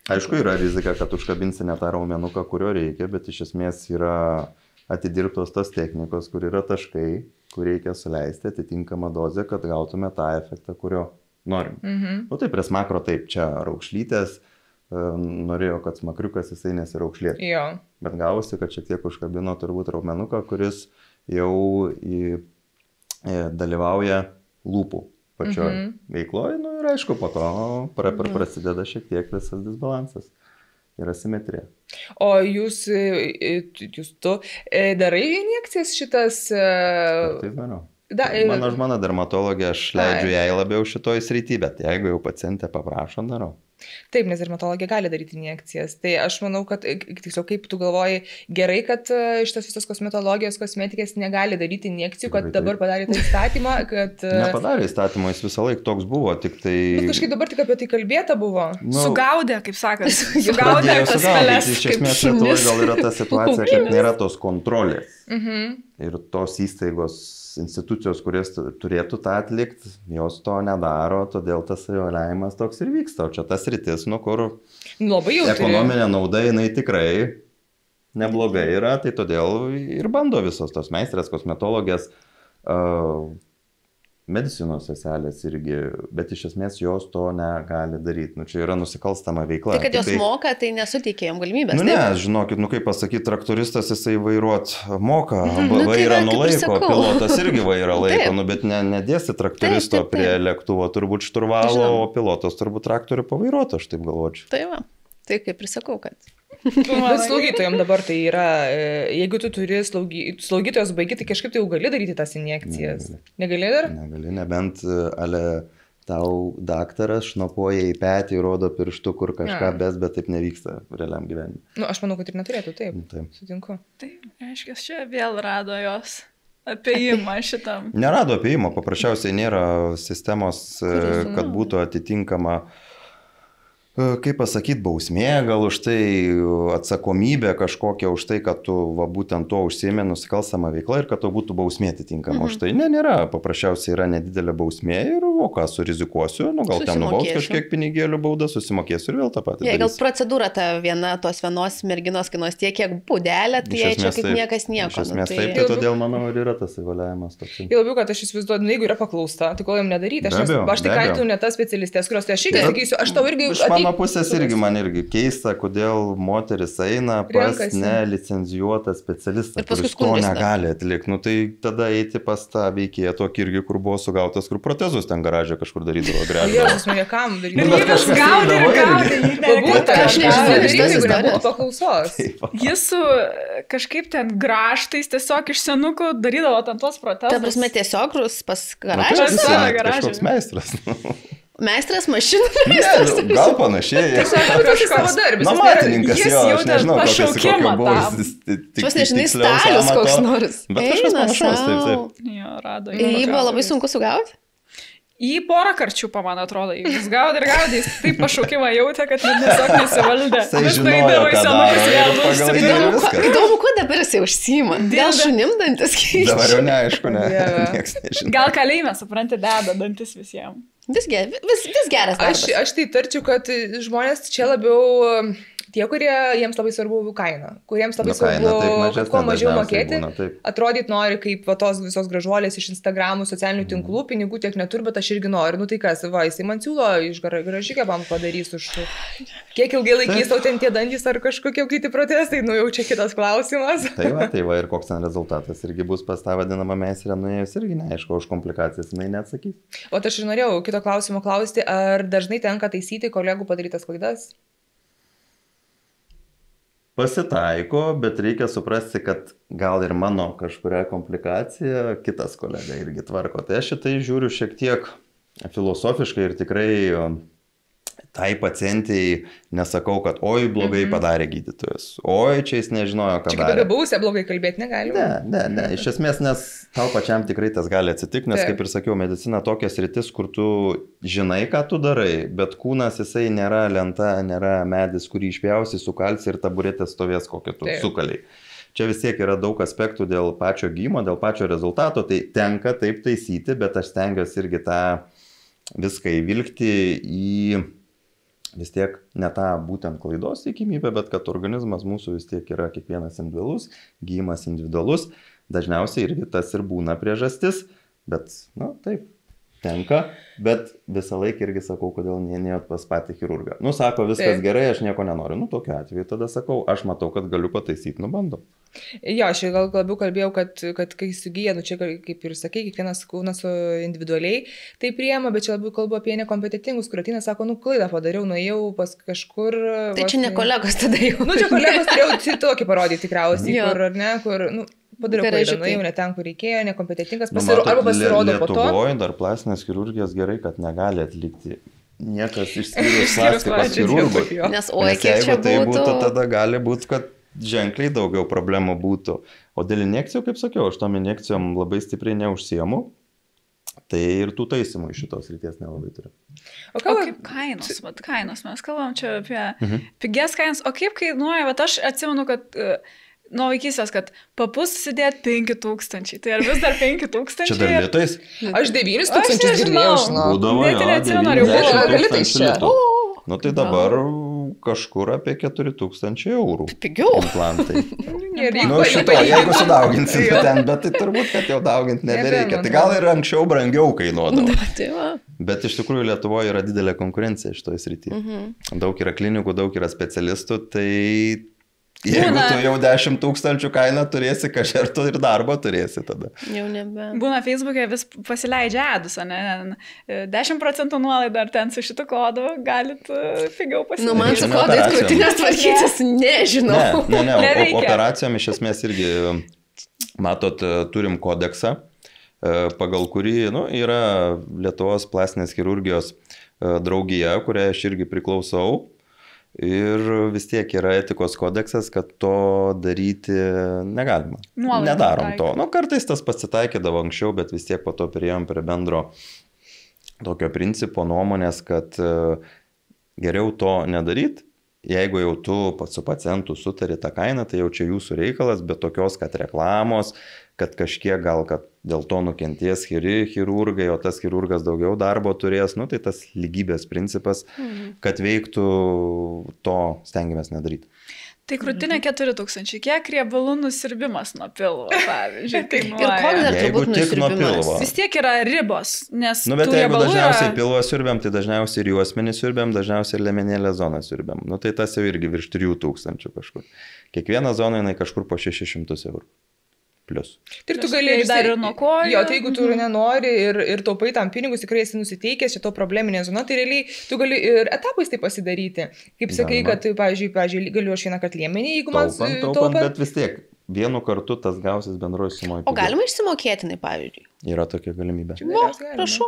Aišku, yra rizika, kad užkabinsi ne tą raumenuką, kurio reikia, bet iš esmės yra atidirbtos tos technikos, kur yra taškai, kur reikia suleisti atitinkamą dozę, kad gautume tą efektą, kurio norim. O tai prie smakro taip, čia raukšlytės, norėjo, kad smakriukas jisai nesiraukšlėtų. Jo. Bet gavosi, kad šiek tiek užkabino turbūt raumenuką, kuris jau dalyvauja lūpų pačioj veikloje. Nu ir aišku, po to prasideda šiek tiek visas disbalansas. Ir asimetrija. O tu darai injekcijas šitas? Taip darau. Mano žmona dermatologė, aš leidžiu jai labiau šitoj srity, bet jeigu jau pacientė paprašo, darau. Taip, nes dermatologija gali daryti injekcijas. Tai aš manau, kad, tiksliau, kaip tu galvoji, gerai, kad šitas visos kosmetologijos, kosmetikės negali daryti injekcijų, kad dabar padarė tą įstatymą, kad... Nepadarė įstatymą, jis visą laiką toks buvo, tik tai... Bet kažkaip dabar tik apie tai kalbėta buvo. Sugaudė, kaip sakant. Sugaudė tas pelės. Iš esmės, Lietuvoje gal yra ta situacija, kad nėra tos kontrolės. Ir tos įstaigos, institucijos, kurias turėtų tą atlikti, jos to nedaro, todėl tas savivalėjimas toks ir vyksta. O čia tas rytis, nu kur ekonominė nauda, jinai tikrai neblogai yra, tai todėl ir bando visos tos meistrės, kosmetologės, medicinos seselės irgi, bet iš esmės jos to negali daryti. Nu, čia yra nusikalstama veikla. Tai, kad jos moka, tai nesuteikia jam galimybės. Nu, ne, žinokit, kaip pasakyti, traktoristas jisai vairuot moka, vairą nulaiko, pilotas irgi vairą laiko, bet nedėsi traktoristo prie lėktuvo, turbūt šturvalo, o pilotas turbūt traktorių pavairuotų, aš taip galvočiau. Tai va, tai kaip ir sakau, kad... Bet slaugytojams dabar tai yra, jeigu tu turi slaugytojos baigi, tai kažkaip tai jau gali daryti tas injekcijas. Negali dar? Negali, nebent tau daktaras šnopuoja į petį, rodo pirštu, kur kažką bet taip nevyksta realiam gyvenime. Aš manau, kad ir neturėtų, taip. Sutinku. Taip, aiškiai, čia vėl rado jos apėjimą šitam. Nerado apėjimo, paprasčiausiai nėra sistemos, kad būtų atitinkama, kaip pasakyti, bausmė, gal už tai atsakomybė kažkokia už tai, kad tu būtent to užsiėmė nusikalstamą veiklą ir kad to būtų bausmė atitinkama. Už tai nėra, paprasčiausiai yra nedidelė bausmė ir ką surizikuosiu, gal ten nubaus kažkiek pinigėlių baudą, susimokėsiu ir vėl tą patį. Gal procedūra ta tos vienos merginos kainuos tiek, kiek būdelė, tai jie čia kaip niekas nieko. Iš esmės taip, tai todėl manau ir yra tas įvaliavimas toks. Jau labiau, kad aš įsivaizduoju, jeigu yra paklausta, tai ko jam nedaryti, aš tai kaltinu ne tas specialistės, kurios tai aš irgi sakysiu, aš tau irgi... Mano pusės irgi man irgi keista, kodėl moteris eina pas nelicenzijuotą specialistą, kuris to negali atlikti. Tai tada eiti pas tą veikėją tokį irgi, kur buvo sugautas, kur protezus ten garažė kažkur darydavo gręždavo. Jėzus, mane kam daryti? Ir jie vis gaudė. Aš nežinau, jeigu nebūtų paklausos. Jis su kažkaip ten grąžtais tiesiog iš senukų darydavo ten tos protezus. Ta prasme tiesiog pas garažą? Kažkoks meistras. Meistras mašinų? Gal panašiai. Tiesiog kažkoks darbis. Namatininkas, jo, aš nežinau, pašaukimą tam. Šios nežinai, stalius koks nors. Bet kažkas panašaus, taip. Jo, rado. Jį buvo labai sunku sugauti? Jį porą karčių, man atrodo, jis gaudė ir gaudė, jis taip pašaukimą jautė, kad tiesiog nesivaldė. Jisai žinojo, ką daro. Įdomu, kuo dabar jisai užsiima? Dėl šunim dantis keičia. Dabar jau neaišku, nieks nežino. Gal kalėjime, supranti, deda dantis visiems. Vis geras darbas. Aš tai tarčiau, kad žmonės čia labiau tie, kurie jiems labai svarbu kaina, kuriems labai svarbu, kad kuo mažiau mokėti, atrodyti nori kaip tos visos gražuolės iš Instagramų, socialinių tinklų, pinigų tiek neturi, bet aš irgi noriu. Tai kas, jisai man siūlo iš gražikę man padarys už kiek ilgai laikys tau ten tie dandys ar kažkokie kiti protestai, jau čia kitas klausimas. Tai va ir koks ten rezultatas irgi bus pas tą vadinamą meistrę nuėjus irgi neaišku, už komplikacijas jinai neatsakys. O aš ir norėjau kito klausimo klausti, ar dažnai tenka taisyti kolegų padarytas klaidas? Pasitaiko, bet reikia suprasti, kad gal ir mano kažkuria komplikacija kitas kolega irgi tvarko. Tai aš šitai žiūriu šiek tiek filosofiškai ir tikrai tai pacientai nesakau, kad oi blogai padarė gydytojas, oi čia jis nežinojo, ką darė. Čia kaip būsė blogai kalbėti negalima. Ne, iš esmės, nes tau pačiam tikrai tas gali atsitikti, nes kaip ir sakiau, medicina tokias rytis, kur tu žinai, ką tu darai, bet kūnas jisai nėra lenta, nėra medis, kurį išpjausi, sukalsi ir taburetė stovės kokią tu sukaliai. Čia vis tiek yra daug aspektų dėl pačio gymo, dėl pačio rezultato, tai tenka taip taisyti, bet aš stengiuosi irgi tą viską įvilgti į vis tiek ne tą būtent klaidos tikimybę, bet kad organizmas mūsų vis tiek yra kiekvienas individualus, gyjimas individualus, dažniausiai irgi tas ir būna priežastis, bet, taip, tenka, bet visą laiką irgi sakau, kodėl neėjot pas patį chirurgą. Sako, viskas gerai, aš nieko nenoriu. Tokiu atveju tada sakau, aš matau, kad galiu pataisyti, bandom. Jo, aš gal labiau kalbėjau, kad kai sugyja, čia kaip ir sakai, kiekvienas kūnas individualiai tai priema, bet čia labiau kalbu apie nekompetitingus, kur ateina, sako, klaidą padariau, nuėjau pas kažkur. Tai čia ne kolegos tada jau. Čia kolegos turėjau tokį parodyti tikriausiai, kur ar ne, kur, padariau klaidą, nuėjau ne ten, kur reikėjo, nekompetitingas, arba pasirodo po to. Lietuvoje dar plastinės chirurgijos gerai, kad negali atlikti. Niekas išskyrus plastikos chirurgų. Nes jeigu tai būtų, tada gali būti, kad ženkliai daugiau problemų būtų. O dėl injekcijų, kaip sakiau, aš tom injekcijom labai stipriai neužsiemu, tai ir tų taisymų iš šitos ryties nelabai turiu. O kaip kainos? Kainos, mes kalbam čia apie pigias kainas, o kaip kainuoja, bet aš atsimenu, kad nuo vaikystės, kad papus susidėt 5,000. Tai ar vis dar 5,000? Čia dar lietais? Aš 9,000 girdėjau. Būdavo, net neatsimenu, ar jau buvo lietais čia. Tai dabar kažkur apie 4,000 eurų. Pigiau. Implantai. Jeigu sudauginsim ten, bet tai turbūt, kad jau dauginti nebereikia. Tai gal ir anksčiau brangiau kainuodavo. Bet iš tikrųjų Lietuvoje yra didelė konkurencija šitoje srityje. Daug yra klinikų, daug yra specialistų, tai jeigu tu jau 10,000 kainą turėsi, kažkaip tu ir darbo turėsi tada. Jau nebe. Būna Facebook'e vis pasileidžia adus, ne? 10% nuolaida ar ten su šitu kodu galit pigiau pasileidžia. Man su kodais krūtinės tvarkytis, nežinau. Ne, operacijom iš esmės irgi, matot, turim kodeksą. pagal kurį yra Lietuvos plastinės chirurgijos draugija, kuriai aš irgi priklausau. Ir vis tiek yra etikos kodeksas, kad to daryti negalima. Nedarom to. Kartais tas pasitaikydavo anksčiau, bet vis tiek po to priėjom prie bendro tokio principo nuomonės, kad geriau to nedaryti. Jeigu jau tu su pacientu sutari tą kainą, tai jau čia jūsų reikalas, bet tokios, kad reklamos, kad kažkiek gal, kad dėl to nukentės chirurgai, o tas chirurgas daugiau darbo turės, tai tas lygybės principas, kad veiktų, to stengiamės nedaryti. Tai krūtinė 4000, kiek riebalų nusirbimas nuo pilvo, pavyzdžiui, tai ir koks dar turbūt nusirbimas? Vis tiek yra ribos, nes bet jeigu dažniausiai pilvo siurbiam, tai dažniausiai ir juosmenį siurbiam, dažniausiai ir liemenėlę zoną siurbiam. Tai tas jau irgi virš 3000 kažkur. Kiekviena zona jinai kažkur po 600 eurų. Plius. Ir tu gali dar ir nuo kojų. Jo, tai jeigu tu nenori ir taupai tam pinigus, tikrai esi nusiteikęs šito probleminė zona, tai realiai tu gali ir etapais tai pasidaryti. Kaip sakai, kad, pavyzdžiui, galiu aš vieną kartą liemenį, jeigu man taupant, bet vis tiek vienu kartu tas gausis bendroji sumoje. O galima išsimokėtinai, pavyzdžiui? Yra tokia galimybė. Prašau.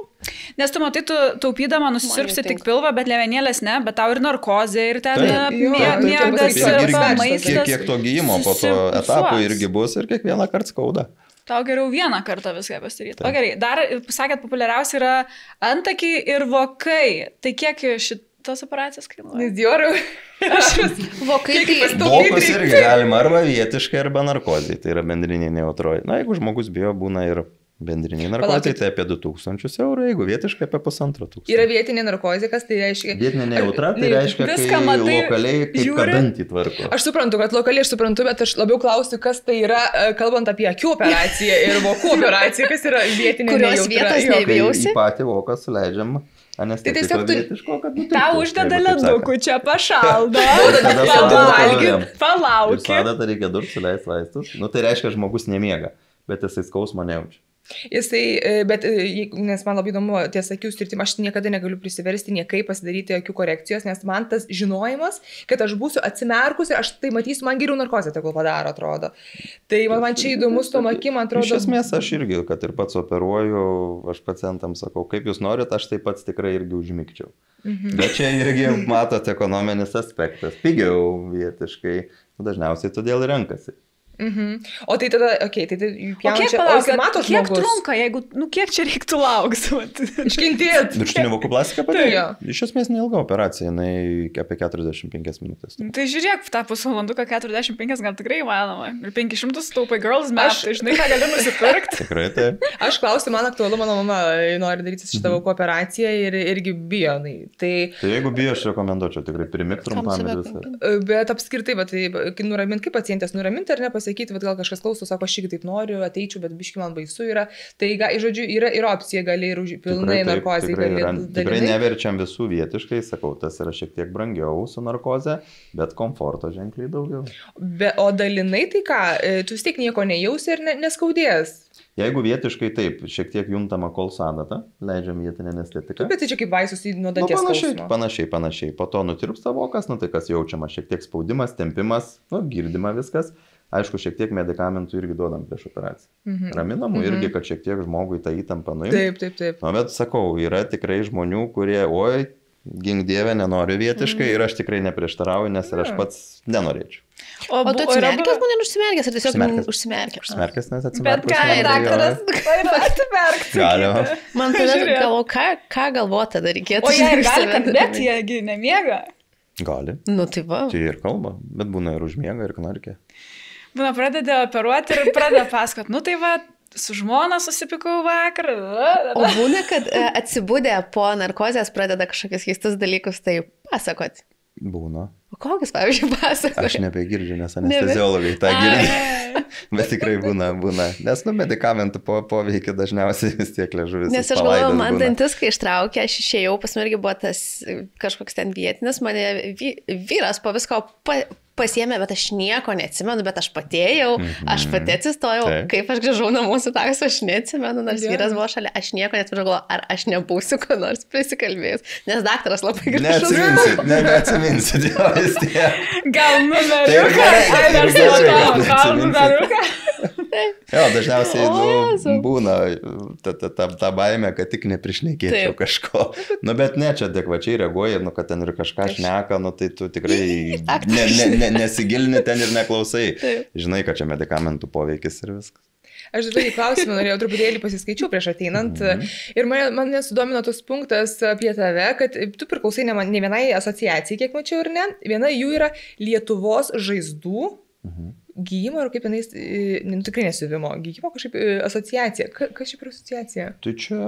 Nes tu matai, tu taupydama nusisirpsi tik pilvą, bet liemenėlės ne, bet tau ir narkozė, ir ten miegas, maistas. Kiek to gyjimo po to etapų irgi bus ir kiekvieną kartą skauda. Tau geriau vieną kartą viską pasidaryti. O gerai, dar, sakėt, populiariausia yra antakiai ir vokai. Tai kiek šitos operacijos kainuoja? Diorų. Vokai Vokus irgi galima arba vietiškai, arba narkozai. Tai yra bendrinė neutroji. Jeigu žmogus bijo, būna ir bendrinė narkozė, tai apie 2000 eurų, jeigu vietiškai apie 1500. Yra vietinė narkozė, kas tai reiškia? Vietinė neutra, tai reiškia, kai lokaliai kaip kadantį tvarko. Aš suprantu, kad lokaliai aš suprantu, bet aš labiau klausiu, kas tai yra, kalbant apie akių operaciją ir vokų operaciją, kas yra vietinė neutra. Kurios vietos nebijausi? Į patį voką suleidžiam anestetiką vietiško, kad būtų. Tau uždeda ledukų, čia pašaldo. Palauk. Ir tada reikia dur suleisti vaistus. Tai reiškia, žmogus nemiega, bet jisai skausmo nejaučia. Bet, nes man labai įdomu, ties akių sritim, aš niekada negaliu prisiversti niekaip pasidaryti akių korekcijos, nes man tas žinojimas, kad aš būsiu atsimerkus ir aš tai matysiu, man geriau narkozė tegul padaro, atrodo. Tai man čia įdomus tom akim, man atrodo. Iš esmės aš irgi, kad ir pats operuoju, aš pacientams sakau, kaip jūs norit, aš taip pats tikrai irgi užmigčiau. Bet čia irgi matot ekonominis aspektas, pigiau vietiškai, dažniausiai todėl renkasi. O tai tada, tai kiek trunka, jeigu, kiek čia reiktų laukti? Iškentėt. Viršutinių vokų plastika padarė. Iš esmės neilga operacija, jinai apie 45 minutės. Tai žiūrėk, tą pusvalanduką 45 gal tikrai įmanoma. Ir 500 taupai girls map, tai žinai, ką gali nusipirkti. Tikrai taip. Aš klausiu, man aktualu, mano mama nori daryti šitą vokų operaciją ir irgi bijo. Tai jeigu bijo, aš rekomenduočiau tikrai primik trumpam ir visą. Bet apskritai, nuraminti, kaip pacientės nuraminti ar nepasakyti, bet gal kažkas klauso, sako, aš irgi taip noriu, ateičiau, bet biški man baisu yra. Tai, žodžiu, yra ir opcija, gali ir pilnai narkozai gali dalinai. Tikrai neverčiam visų vietiškai, sakau, tas yra šiek tiek brangiau su narkoze, bet komforto ženkliai daugiau. O dalinai tai ką, tu vis tiek nieko nejausi ir neskaudės? Jeigu vietiškai taip, šiek tiek juntama kolsadata, leidžiam vietinę anestetiką. Bet tai čia kaip vaistus nuo danties skausmo. Panašiai. Po to nutirpsta vokas, tai kas jaučiama, šiek tiek spaudimas, tempimas, girdima viskas. Aišku, šiek tiek medikamentų irgi duodam prieš operaciją. Raminamų irgi, kad šiek tiek žmogui tą įtampą nuimti. Taip. Bet sakau, yra tikrai žmonių, kurie, gink dieve, nenori vietiškai ir aš tikrai neprieštarauju, nes ir aš pats nenorėčiau. O tu atsimerkęs, būnė užsimerkęs, ar tiesiog užsimerkęs? Užsimerkęs, nes atsimerkęs. Bet gali daktaras atsimerkti. Galima. Man tada galvo, ką galvoti tada reikėtų. O jie ir gali kalbėti, jiegi nemiega. Gali. Tai va. Tai ir kalba, bet būna ir užmiega, ir knarkia. Būna pradeda operuoti ir pradeda pasakot, tai va, su žmona susipikau vakar. O būna, kad atsibūdė po narkozės pradeda kažkokius keistus dalykus, tai pasakot. Būna. O kokius, pavyzdžiui, pasakot? Aš nebegirdžiu, nes anesteziologai tą girdi. Bet tikrai būna. Nes medikamentų poveikia dažiausiai vis tiek liežuvis. Nes aš galvoju, man dantis, kai ištraukė, aš išėjau, pas mane irgi buvo tas kažkoks ten vietinis, mane vyras po visko pasiėmė, bet aš nieko neatsimenu, bet aš patėjau, aš pati atsistojau, kaip aš grįžau namo su taksi, aš neatsimenu, nors vyras buvo šalia, aš nieko neatsimenu, ar aš nebūsiu ko nors prisikalbėjus, nes daktaras labai gražus. Neatsiminsit, jau vis tiek. Gal numeriuką, ar dar savo numeriuką. Jo, dažniausiai būna ta baimė, kad tik neprišnekėčiau kažko. Nu, bet ne, čia adekvačiai reaguoji, nu, kad ten ir kažką šneka, nu, tai tu tikrai nesigilini ten ir neklausai. Žinai, kad čia medikamentų poveikis ir viskas. Aš dar tokį klausimą norėjau truputėlį pasiskaičiau prieš ateinant ir mane sudomino tas punktas apie tave, kad tu priklausai ne vienai asociacijai, kiek mačiau ir ne. Viena jų yra Lietuvos žaizdų gyjimo ir kaip jinai, tikrai nesivimo, gyjimo kažkaip asociacija. Kas čia per asociacija? Tai čia,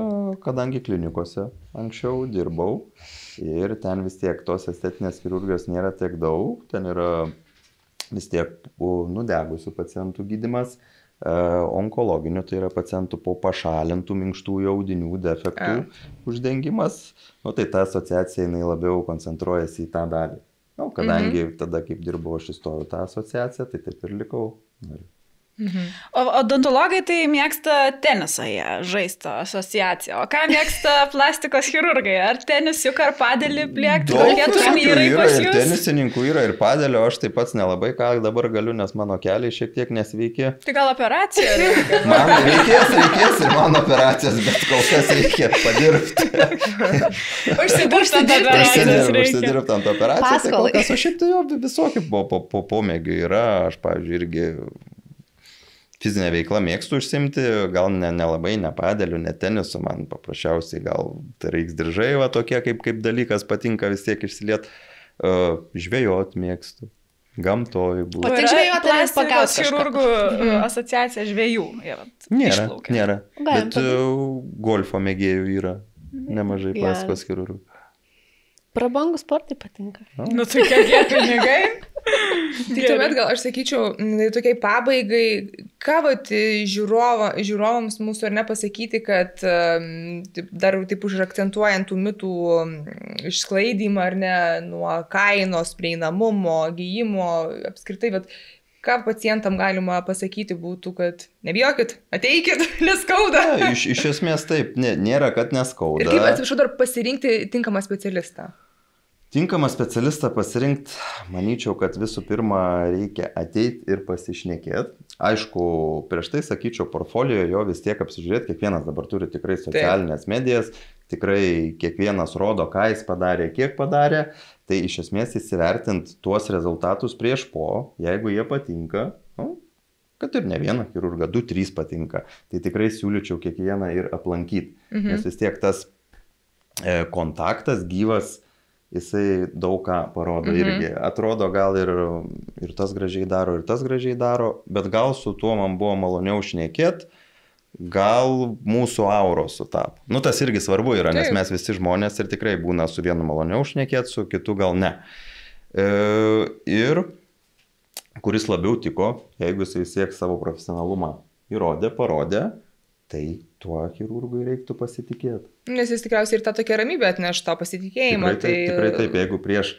kadangi klinikose anksčiau dirbau ir ten vis tiek tos estetinės chirurgijos nėra tiek daug, ten yra vis tiek nudegusių pacientų gydymas. Onkologinių, tai yra pacientų po pašalintų minkštųjų audinių defektų uždengimas. Nu, tai ta asociacija jinai labiau koncentruojasi į tą dalį. Nu, kadangi tada, kaip dirbau, aš įstojau tą asociaciją, tai taip ir likau. O odontologai tai mėgsta tenisą, žaisti asociaciją. O ką mėgsta plastikos chirurgai? Ar tenisiuką, ar padelį plėkti? Kokie turnyrai pas jūs? Ir tenisininkų yra, ir padelio. Aš taip pats nelabai ką dabar galiu, nes mano keliai šiek tiek nesveiki. Tai gal operacija reikia? Man reikės ir man operacijos, bet kol kas reikia padirbti. Užsidirbti ant operacijos. Tai kol kas, o šiaip tai jau visokių pomėgių yra. Aš, pavyzdžiui, irgi fizinę veiklą mėgstu užsimti, gal nelabai ne padeliu, ne tenisu, man paprasčiausiai gal reiks diržai, va tokie kaip dalykas patinka vis tiek išsiliet, žvejot mėgstu, gamtoj būti. O tai žvejot plastikos chirurgų asociacija žvejų? Nėra, bet golfo mėgėjų yra nemažai plastikos chirurgų. Prabangų sportai patinka. Nu, tokie pinigai. Tai tuomet gal aš sakyčiau, tokiai pabaigai, ką žiūrovams mūsų ar nepasakyti, kad dar taip užakcentuojant tų mitų išsklaidymą ar ne, nuo kainos, prieinamumo, gyjimo, apskritai, bet ką pacientam galima pasakyti būtų, kad nebijokit, ateikit, neskauda. Iš esmės taip, nėra, kad neskauda. Ir kaip, atsiprašau, dar pasirinkti tinkamą specialistą? Tinkamą specialistą pasirinkti, manyčiau, kad visų pirma reikia ateiti ir pasišnekėti. Aišku, prieš tai sakyčiau, portfolio jo vis tiek apsižiūrėti, kiekvienas dabar turi tikrai socialinės medijas, tikrai kiekvienas rodo, ką jis padarė, kiek padarė, tai iš esmės įsivertinti tuos rezultatus prieš po, jeigu jie patinka, kad ir ne vieną chirurgą, 2-3 patinka, tai tikrai siūlyčiau kiekvieną ir aplankyti, nes vis tiek tas kontaktas gyvas, jisai daug ką parodo irgi. Atrodo, gal ir tas gražiai daro, ir tas gražiai daro, bet gal su tuo man buvo maloniau šnekėti, gal mūsų auros sutapo. Nu, tas irgi svarbu yra, nes mes visi žmonės ir tikrai būna su vienu maloniau šnekėti, su kitu gal ne. Ir kuris labiau tiko, jeigu jis vis tiek savo profesionalumą įrodė, parodė, tai tuo chirurgui reiktų pasitikėti. Nes jis tikriausiai ir tą tokią ramybę atneš, tą pasitikėjimą. Tikrai taip, jeigu prieš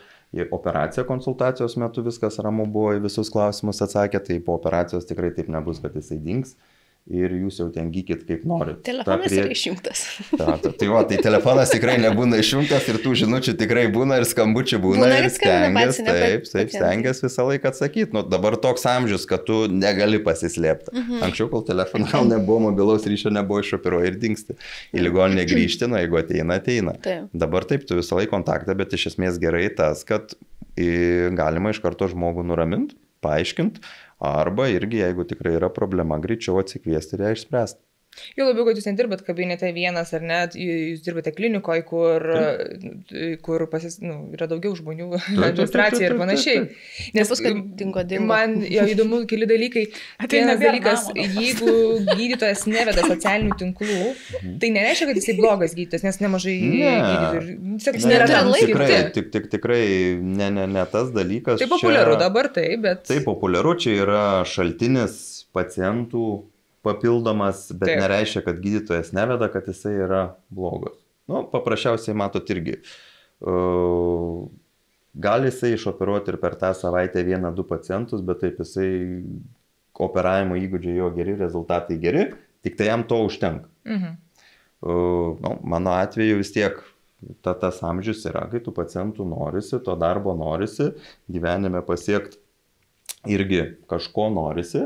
operaciją konsultacijos metu viskas ramu buvo, į visus klausimus atsakė, tai po operacijos tikrai taip nebus, kad jisai dings ir jūs jau ten gykit kaip norit. Telefonas yra išjungtas. Tai telefonas tikrai nebūna išjungtas ir tų žinučių tikrai būna ir skambučių būna ir stengiasi visą laiką atsakyti. Nu, dabar toks amžius, kad tu negali pasislėpti. Anksčiau, kol telefoną gal nebuvo, mobilaus ryšio nebuvo, išoperuoja ir dingsti. Į ligoninę grįžti, nu, jeigu ateina. Dabar taip, tu visą laiką kontaktą, bet iš esmės gerai tas, kad galima iš karto žmogų nuraminti, paaiškinti, arba irgi, jeigu tikrai yra problema, greičiau atsikviesti ir ją išspręsti. Jau labiau, kad jūs nedirbate kabinete vienas ar net, jūs dirbate klinikoje, kur yra daugiau žmonių, administracija ir panašiai. Nes man jau įdomu keli dalykai. Vienas dalykas, jeigu gydytojas neveda socialinių tinklų, tai nereiškia, kad jisai blogas gydytojas, nes nemažai gydytojų. Tikrai ne tas dalykas. Tai populiaru dabar, bet... Tai populiaru, čia yra šaltinis pacientų papildomas, bet nereiškia, kad gydytojas neveda, kad jisai yra blogas. Nu, paprasčiausiai matot irgi. Gali jisai išoperuoti ir per tą savaitę 1-2 pacientus, bet taip jisai operavimo įgūdžiai jo geri, rezultatai geri, tik tai jam to užtenka. Mano atveju vis tiek tas amžius yra, kai tų pacientų norisi, to darbo norisi, gyvenime pasiekti irgi kažko norisi.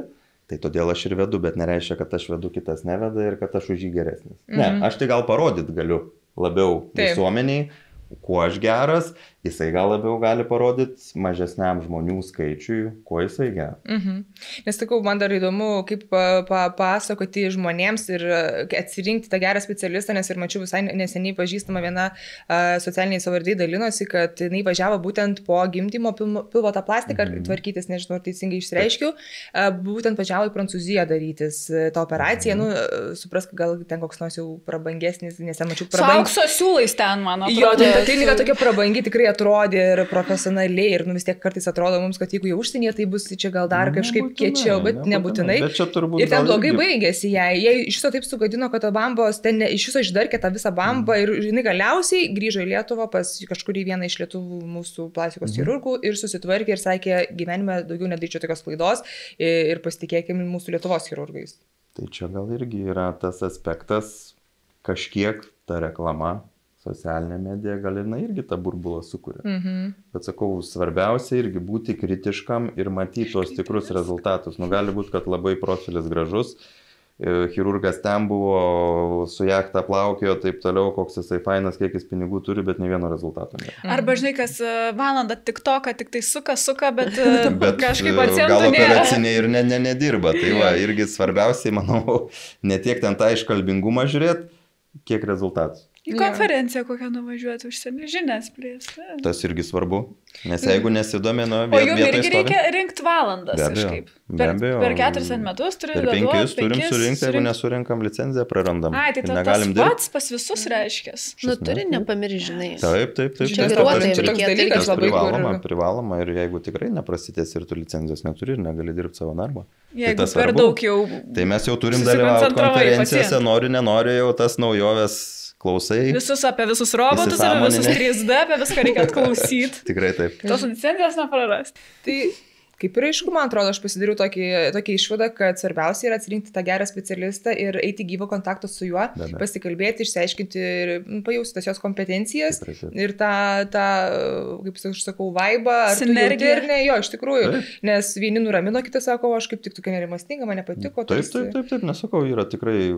Tai todėl aš ir vedu, bet nereiškia, kad aš vedu, kitas neveda ir kad aš už jį geresnis. Ne, aš tai gal parodyt galiu labiau visuomeniai, kuo aš geras, jisai gal labiau gali parodyti mažesniam žmonių skaičiui, kuo jisai geras. Nes sakau, man dar įdomu, kaip pasakoti žmonėms ir atsirinkti tą gerą specialistą, nes ir mačiau visai neseniai pažįstama viena socialiniai savardai dalinosi, kad jinai važiavo būtent po gimdymo pilvo tą plastiką, tvarkytis, nežinau, ar teisingai išsireiškiu, būtent važiavo į Prancūziją darytis tą operaciją, suprask, gal ten koks nors jau prabangesnis, nes ten mačiau prabangesnis. Su aukso siūlais ten, man atrodo. Jo, ta klinika tokia prabangi tikrai atrodė ir profesionaliai ir vis tiek kartais atrodo mums, kad jeigu jau užsienyje, tai bus čia gal dar kažkaip kiečiau, bet nebūtinai. Ir ten blogai baigėsi jai. Jie iš viso taip sugadino, kad ta bambos ten iš viso išdarkė tą visą bambą ir jinai galiausiai grįžo į Lietuvą pas kažkurį vieną iš lietuvų mūsų plastikos chirurgų ir susitvarkė ir sakė, gyvenime daugiau nedaryčiau tokios klaidos ir pasitikėkime mūsų Lietuvos chirurgais. Tai čia gal irgi yra tas aspektas, kažkiek ta reklama, socialinė medija gal irgi tą burbulą sukuria. Bet sakau, svarbiausia irgi būti kritiškam ir matyti tos tikrus rezultatus. Gali būti, kad labai profilis gražus, chirurgas ten buvo, su jachta plaukėjo, taip toliau, koks jisai fainas, kiek jis pinigų turi, bet ne vieno rezultato nėra. Arba žinai, kas valandą TikToką tik tai suka, bet kažkaip pacientų gal nėra. operaciniai ir nedirba. Tai va, irgi svarbiausiai, manau, ne tiek ten tą iškalbingumą žiūrėti, kiek rezultatus. Į konferenciją kokią nuvažiuoti užsienį, žinias plėsti. Tas irgi svarbu, nes jeigu nesidomino vietoj. O jum irgi reikia rinkti valandas kažkaip. Per 4 metus turi per 5 turim surinkti, jeigu nesurinkam licenciją, prarandam. Ai, tai tas pats pas visus reiškia. Turi nepamiržinai. Taip. Čia toks dalykas labai privaloma ir jeigu tikrai neprasitės ir tu licencijos neturi ir negali dirbti savo darbą. Jeigu per daug jau. Tai mes jau turim dalyvauti konferencijose, nori jau tas naujoves klausai. Visus apie visus robotus, apie visus 3D, apie viską reikia atklausyti. Tikrai taip. Tos licenzijas neprarasti. Tai kaip ir aišku, man atrodo, aš pasidariau tokį išvadą, kad svarbiausia yra atsirinkti tą gerą specialistą ir eiti gyvo kontakto su juo, pasikalbėti, išsiaiškinti ir pajausti tas jos kompetencijas ir tą, kaip aš sakau, vaibą, ar sinergiją ir ne, jo, iš tikrųjų, nes vieni nuramino, kitas sako, aš kaip tik tokia nerimastinga, man nepatiko. Taip, nesakau, yra tikrai,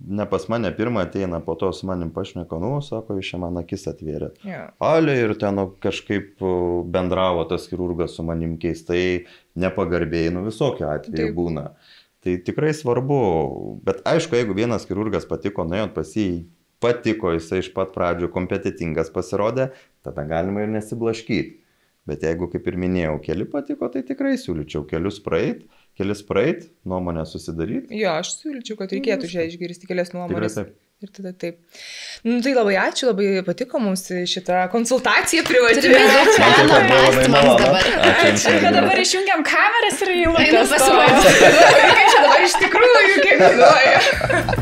ne pas mane pirmą ateina, po to su manim pašneko, sako, iš čia man akis atvėrė. Ale ir ten kažkaip bendravo tas chirurgas su manim keistai, nepagarbiai, visokių atvejų būna. Tai tikrai svarbu, bet aišku, jeigu vienas chirurgas patiko, nuėjot pas jį, patiko, jisai iš pat pradžių kompetitingas pasirodė, tada galima ir nesiblaškyti. Bet jeigu, kaip ir minėjau, keli patiko, tai tikrai siūlyčiau kelis praeit, nuomonę susidaryti. Jo, aš siūlyčiau, kad reikėtų čia išgirsti kelias nuomonės. Ir tada taip. Tai labai ačiū, labai patiko mums šitą konsultaciją privačią. Ačiū, kad dabar išjungiam kameras ir jau laikas. Kaip čia dabar iš tikrųjų, kaip galvoju.